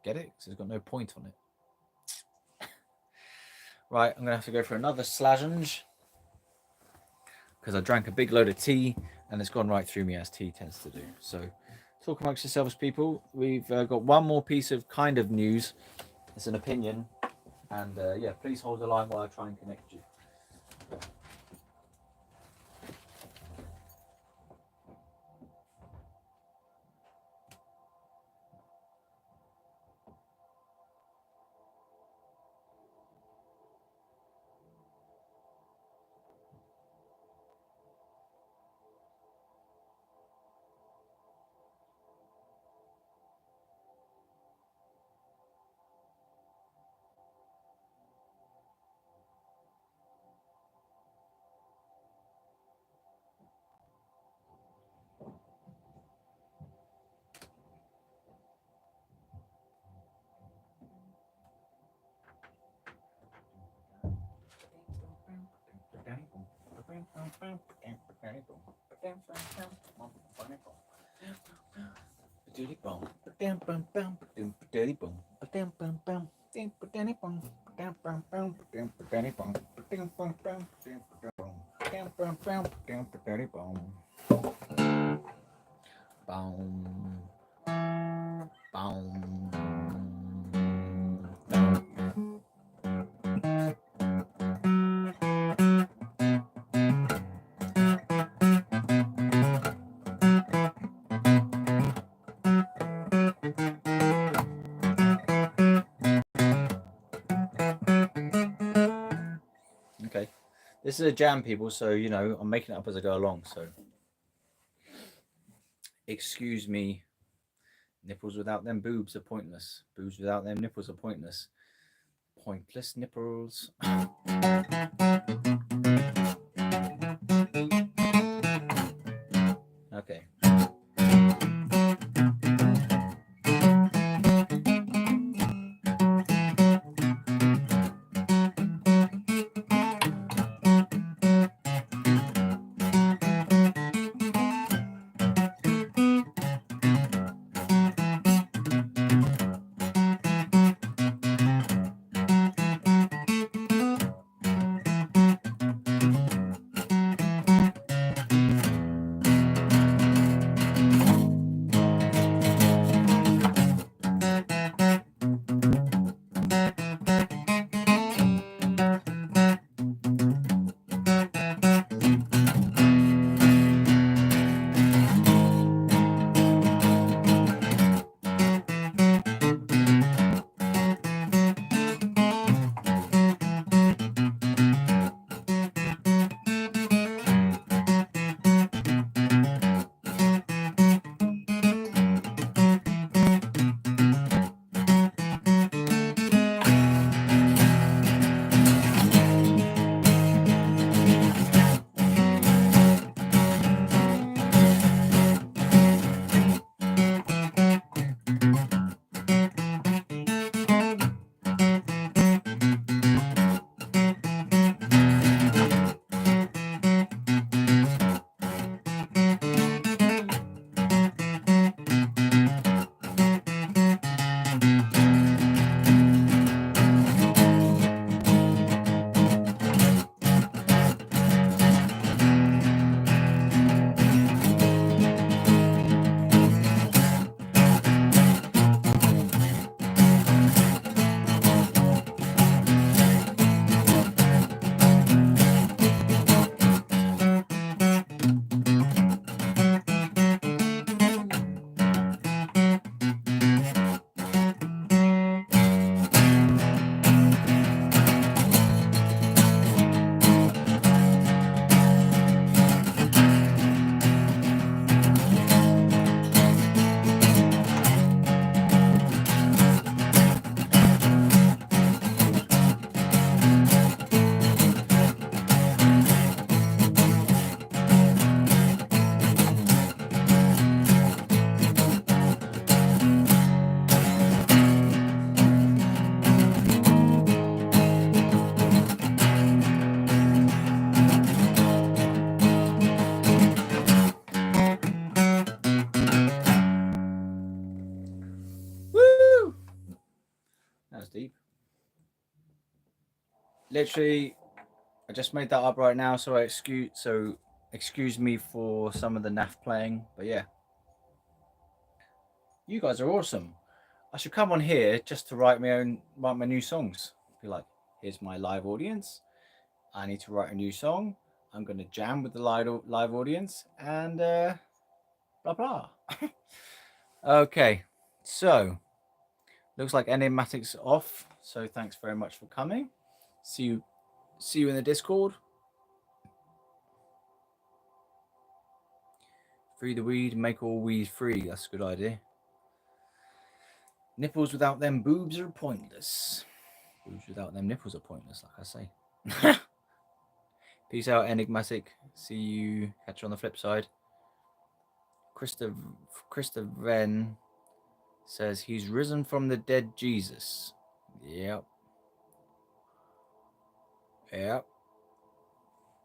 Get it? Because it's got no point on it. Right, I'm going to have to go for another slazenge, because I drank a big load of tea and it's gone right through me, as tea tends to do. So talk amongst yourselves, people. We've got one more piece of kind of news. It's an opinion. And yeah, please hold the line while I try and connect you. Okay, this is a jam, people, so you know I'm making it up as I go along, so excuse me. Nipples without them boobs are pointless. Boobs without them nipples are pointless. Pointless nipples. Okay. literally, I just made that up right now, so excuse me for some of the naff playing. But yeah, you guys are awesome. I should come on here just to write my new songs. Be like, here's my live audience. I need to write a new song. I'm gonna jam with the live audience and blah blah. Okay, so looks like Enigmatic's off. So thanks very much for coming. See you in the Discord. Free the weed, make all weed free. That's a good idea. Nipples without them boobs are pointless. Boobs without them nipples are pointless, like I say. Peace out, Enigmatic. See you. Catch you on the flip side. Christopher Wren says he's risen from the dead, Jesus. Yep.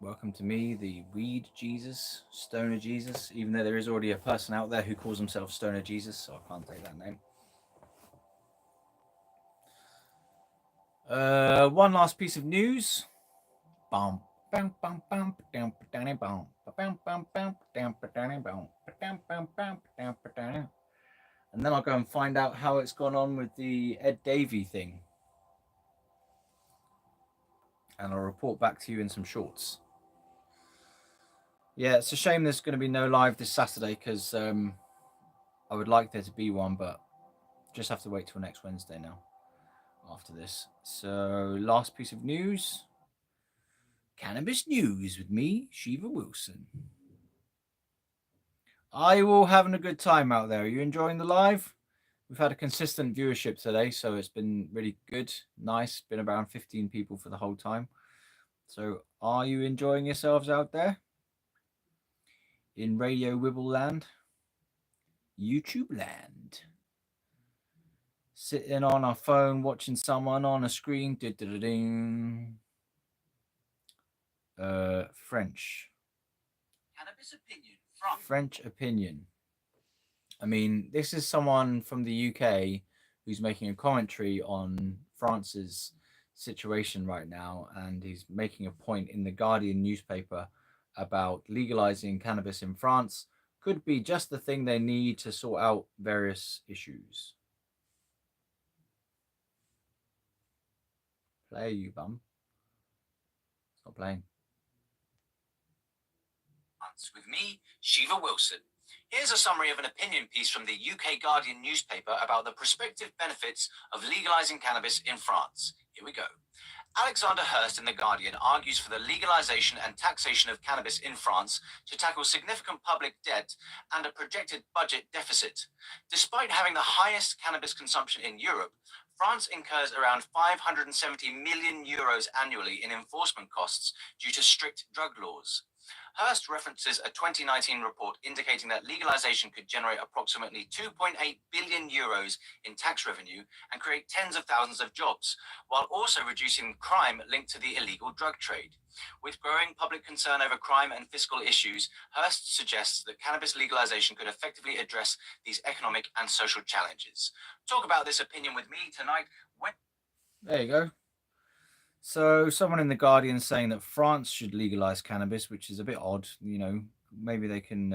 Welcome to me, the weed Jesus, Stoner Jesus, even though there is already a person out there who calls himself Stoner Jesus, so I can't take that name. One last piece of news. And then I'll go and find out how it's gone on with the Ed Davey thing. And I'll report back to you in some shorts. Yeah, it's a shame there's going to be no live this Saturday because I would like there to be one, but just have to wait till next Wednesday now after this. So, last piece of news. Cannabis news with me, Shiva Wilson. Are you all having a good time out there? Are you enjoying the live? We've had a consistent viewership today, so it's been really good, nice. Been around 15 people for the whole time. So, are you enjoying yourselves out there? In Radio Wibble Land? YouTube land? Sitting on our phone, watching someone on a screen. French. Cannabis opinion. French opinion. I mean, this is someone from the UK who's making a commentary on France's situation right now, and he's making a point in the Guardian newspaper about legalizing cannabis in France could be just the thing they need to sort out various issues. Play, you bum. It's not playing. With me, Shiva Wilson. Here's a summary of an opinion piece from the UK Guardian newspaper about the prospective benefits of legalizing cannabis in France. Here we go. Alexander Hurst in The Guardian argues for the legalization and taxation of cannabis in France to tackle significant public debt and a projected budget deficit. Despite having the highest cannabis consumption in Europe, France incurs around 570 million euros annually in enforcement costs due to strict drug laws. Hurst references a 2019 report indicating that legalization could generate approximately 2.8 billion euros in tax revenue and create tens of thousands of jobs, while also reducing crime linked to the illegal drug trade. With growing public concern over crime and fiscal issues, Hurst suggests that cannabis legalization could effectively address these economic and social challenges. Talk about this opinion with me tonight. There you go. So someone in the Guardian saying that France should legalize cannabis, which is a bit odd. You know, maybe they can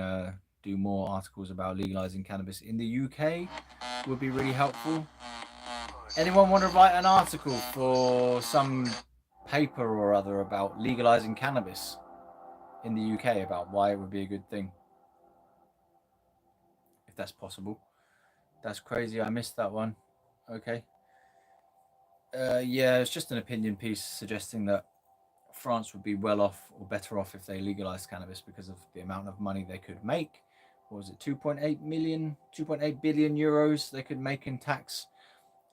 do more articles about legalizing cannabis in the UK. Would be really helpful. Anyone want to write an article for some paper or other about legalizing cannabis in the UK, about why it would be a good thing, if that's possible? That's crazy. I missed that one. Okay. Yeah, it's just an opinion piece suggesting that France would be well off or better off if they legalized cannabis because of the amount of money they could make. What was it, 2.8 billion euros they could make in tax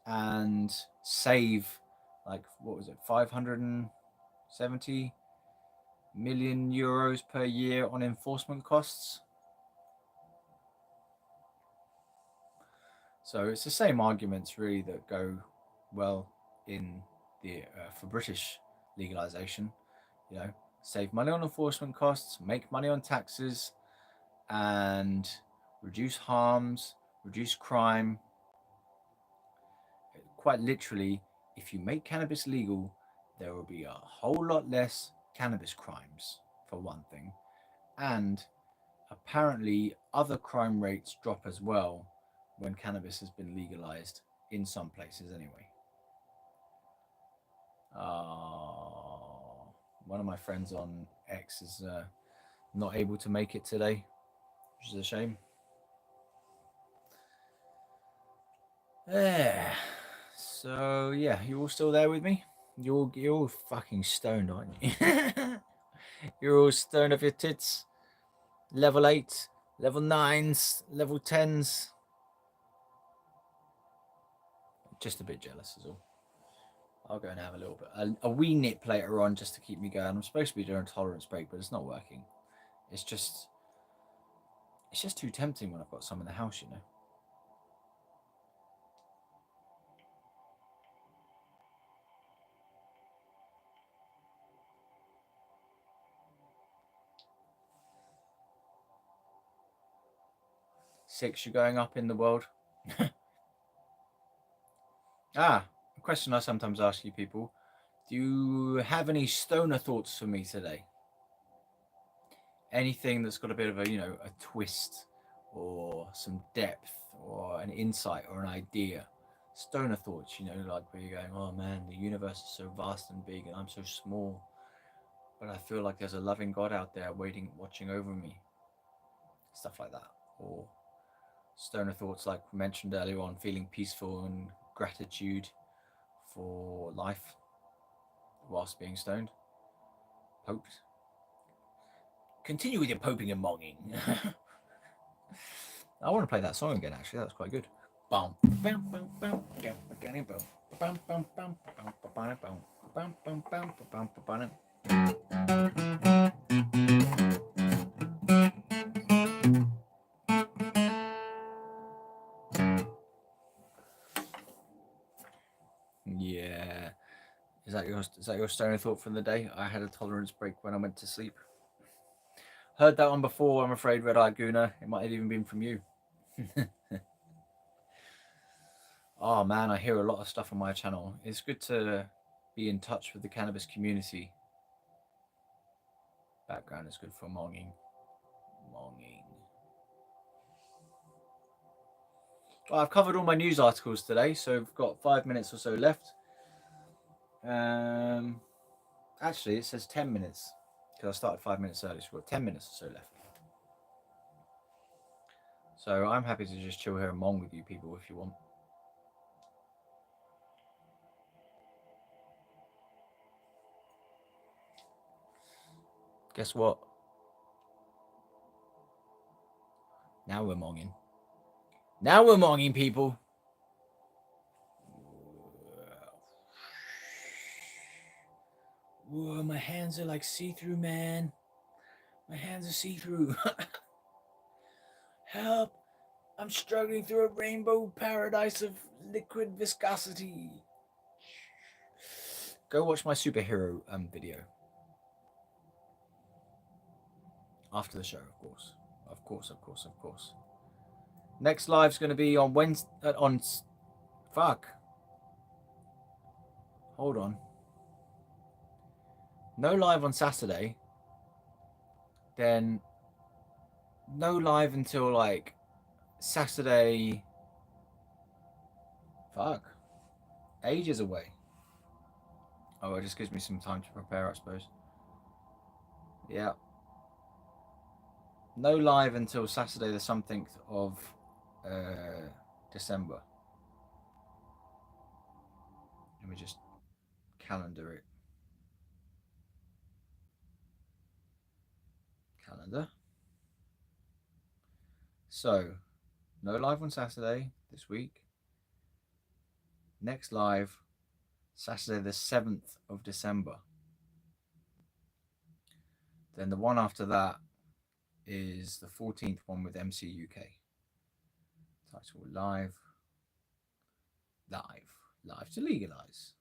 and save, like, what was it, 570 million euros per year on enforcement costs. So it's the same arguments really that go well in the for British legalization. You know, save money on enforcement costs, make money on taxes, and reduce harms, reduce crime. Quite literally, if you make cannabis legal, there will be a whole lot less cannabis crimes, for one thing. And apparently, other crime rates drop as well when cannabis has been legalized in some places, anyway. One of my friends on X is not able to make it today, which is a shame. Yeah. So yeah, you all still there with me? You're all fucking stoned, aren't you? You're all stoned off your tits. Level 8, level 9s, level 10s. Just a bit jealous is all. I'll go and have a little bit, a wee nip later on just to keep me going. I'm supposed to be doing a tolerance break, but it's not working. It's just too tempting when I've got some in the house, you know. Six, you're going up in the world. A question I sometimes ask you people. Do you have any stoner thoughts for me today? Anything that's got a bit of a, a twist or some depth or an insight or an idea? Stoner thoughts, like where you're going, oh man, the universe is so vast and big and I'm so small. But I feel like there's a loving God out there waiting, watching over me. Stuff like that. Or stoner thoughts like we mentioned earlier on, feeling peaceful and gratitude for life whilst being stoned. Poped. Continue with your poping and monging. I want to play that song again, actually. That was quite good. Yeah. Is that your stoner thought from the day? I had a tolerance break when I went to sleep. Heard that one before, I'm afraid, Red Eye Gooner. It might have even been from you. Oh man, I hear a lot of stuff on my channel. It's good to be in touch with the cannabis community. Background is good for monging. Well, I've covered all my news articles today, so I've got 5 minutes or so left. Actually, it says 10 minutes because I started 5 minutes early, so we've got 10 minutes or so left. So I'm happy to just chill here and mong with you people if you want. Guess what? Now we're monging. Now we're monging, people. Whoa, my hands are like see-through, man. My hands are see-through. Help! I'm struggling through a rainbow paradise of liquid viscosity. Go watch my superhero video. After the show, of course. Of course. Next live's going to be on Wednesday. Fuck. Hold on. No live on Saturday. Then no live until like Saturday. Fuck. Ages away. Oh, it just gives me some time to prepare, I suppose. Yeah. No live until Saturday the something of December. Let me just calendar it. Calendar. So, no live on Saturday this week. Next live, Saturday the 7th of December. Then the one after that is the 14th one with MC UK. Title live to legalize.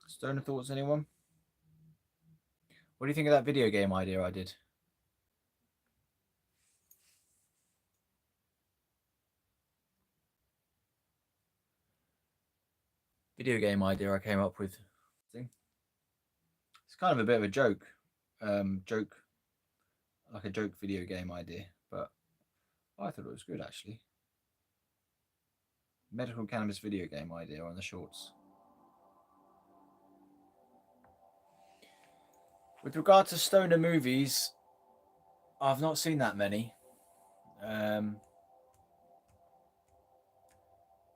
Stoner thoughts, anyone? What do you think of that video game idea I did? video game idea I came up with. It's kind of a bit of a joke, like a joke video game idea, but I thought it was good actually. Medical cannabis video game idea on the shorts. With regard to stoner movies, I've not seen that many.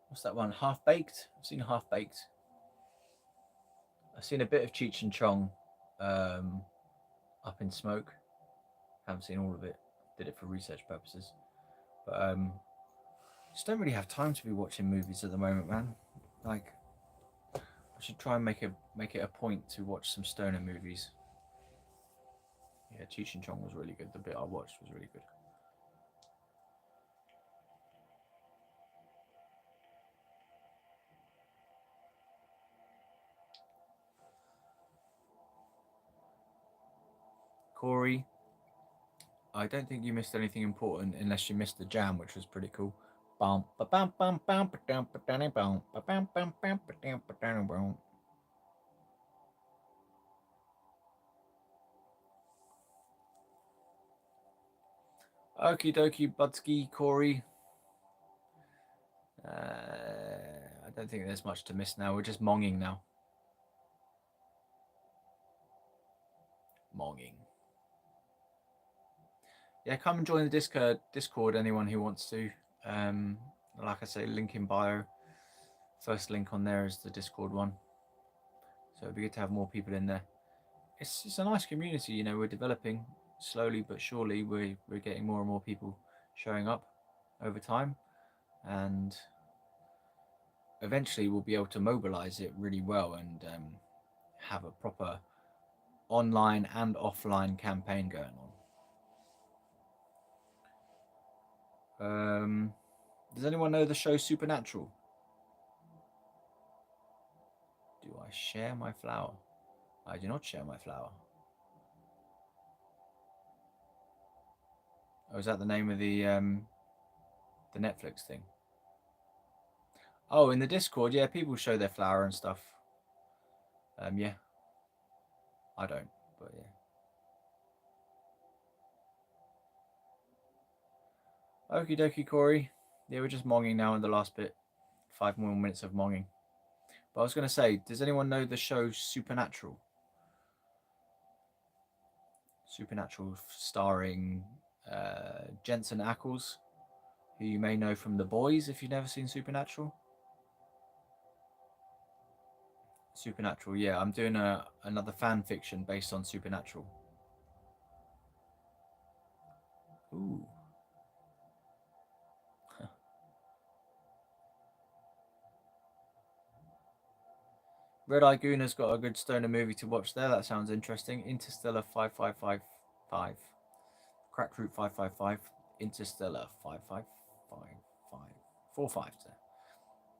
What's that one? Half Baked? I've seen Half Baked. I've seen a bit of Cheech and Chong, Up in Smoke. Haven't seen all of it. Did it for research purposes. But just don't really have time to be watching movies at the moment, man. Like, I should try and make it a point to watch some stoner movies. Yeah, Cheech and Chong was really good. The bit I watched was really good. Corey, I don't think you missed anything important unless you missed the jam, which was pretty cool. Okie dokie, Budsky, Corey. I don't think there's much to miss now. We're just monging now. Monging. Yeah, come and join the Discord, anyone who wants to. Like I say, link in bio. First link on there is the Discord one. So it'd be good to have more people in there. It's a nice community, you know, we're developing slowly but surely. We're getting more and more people showing up over time. And eventually we'll be able to mobilize it really well and have a proper online and offline campaign going on. Does anyone know the show Supernatural? Do I share my flower? I do not share my flower. Oh, is that the name of the Netflix thing? Oh, in the Discord, yeah, people show their flower and stuff. Yeah. I don't, but yeah. Okie dokie, Corey. Yeah, we're just monging now in the last bit. 5 more minutes of monging. But I was going to say, does anyone know the show Supernatural? Supernatural starring Jensen Ackles, who you may know from The Boys if you've never seen Supernatural. Supernatural, yeah. I'm doing another fan fiction based on Supernatural. Ooh. Red Eye Gooner's got a good stoner movie to watch there. That sounds interesting. Interstellar 5555. Crack Route 555. Interstellar 5555. 4 5s there.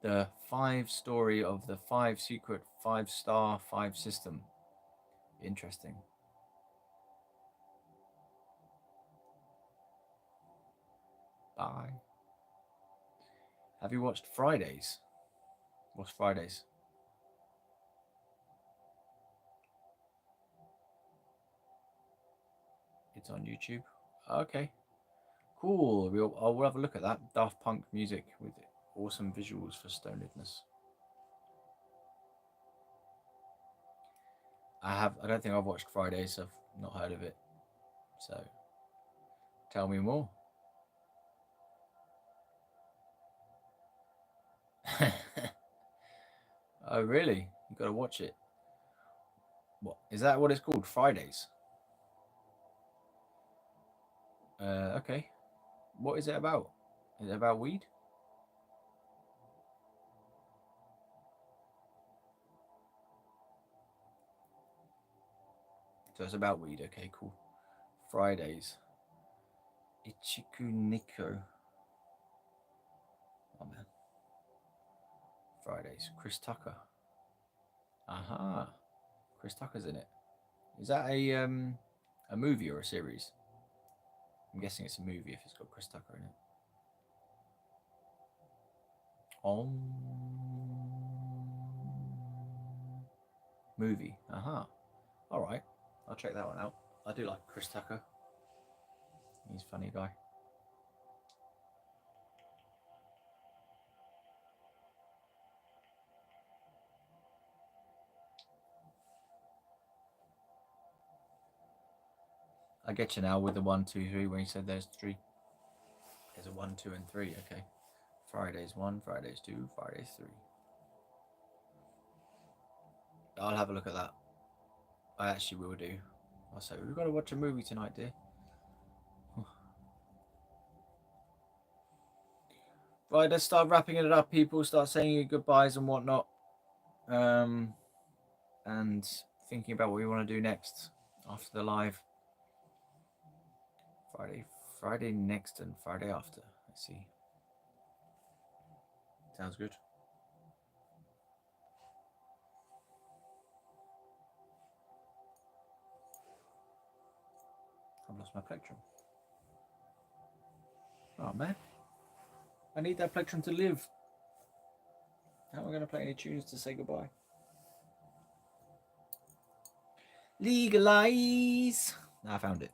The 5 story of the 5 secret 5-star 5 system. Interesting. Bye. Have you watched Fridays? What's Fridays? It's on YouTube. Okay. Cool. We'll have a look at that. Daft Punk music with awesome visuals for stonedness. I don't think I've watched Fridays. I've not heard of it. So tell me more. Oh really? You got to watch it. What is that? What it's called? Fridays. Okay. What is it about? Is it about weed? So it's about weed. Okay, cool. Fridays. Ichiku Nico. Oh man. Fridays. Chris Tucker. Aha. Chris Tucker's in it. Is that a movie or a series? I'm guessing it's a movie if it's got Chris Tucker in it. movie. All right, I'll check that one out. I do like Chris Tucker. He's a funny guy. I get you now with the 1, 2, 3 when you said there's 3. There's a 1, 2, and 3. Okay. Friday's 1, Friday's 2, Friday's 3. I'll have a look at that. I actually will do. I'll say, we've got to watch a movie tonight, dear. Right, let's start wrapping it up, people. Start saying your goodbyes and whatnot. And thinking about what we want to do next after the live. Friday next and Friday after. Let's see. Sounds good. I've lost my plectrum. Oh man. I need that plectrum to live. How am I going to play any tunes to say goodbye? Legalize. I found it.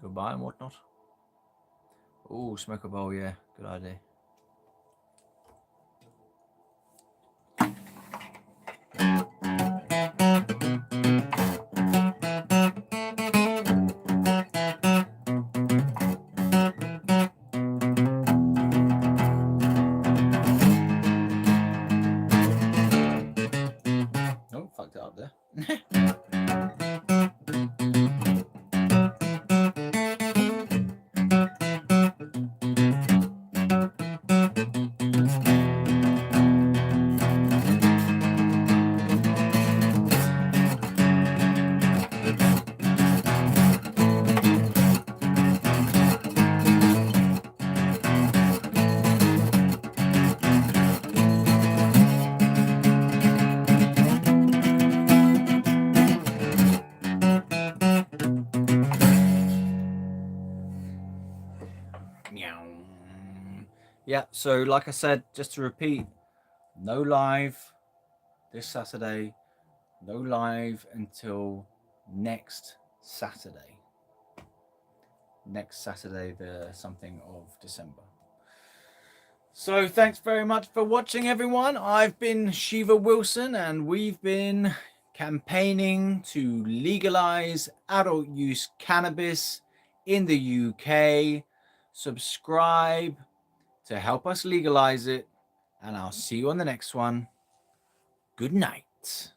Goodbye and whatnot. Oh, smoke a bowl, yeah. Good idea. Oh, fucked it up there. Yeah, so like I said, just to repeat, no live this Saturday, no live until next Saturday. Next Saturday, the something of December. So thanks very much for watching, everyone. I've been Shiva Wilson, and we've been campaigning to legalize adult use cannabis in the UK. Subscribe to help us legalize it, and I'll see you on the next one. Good night.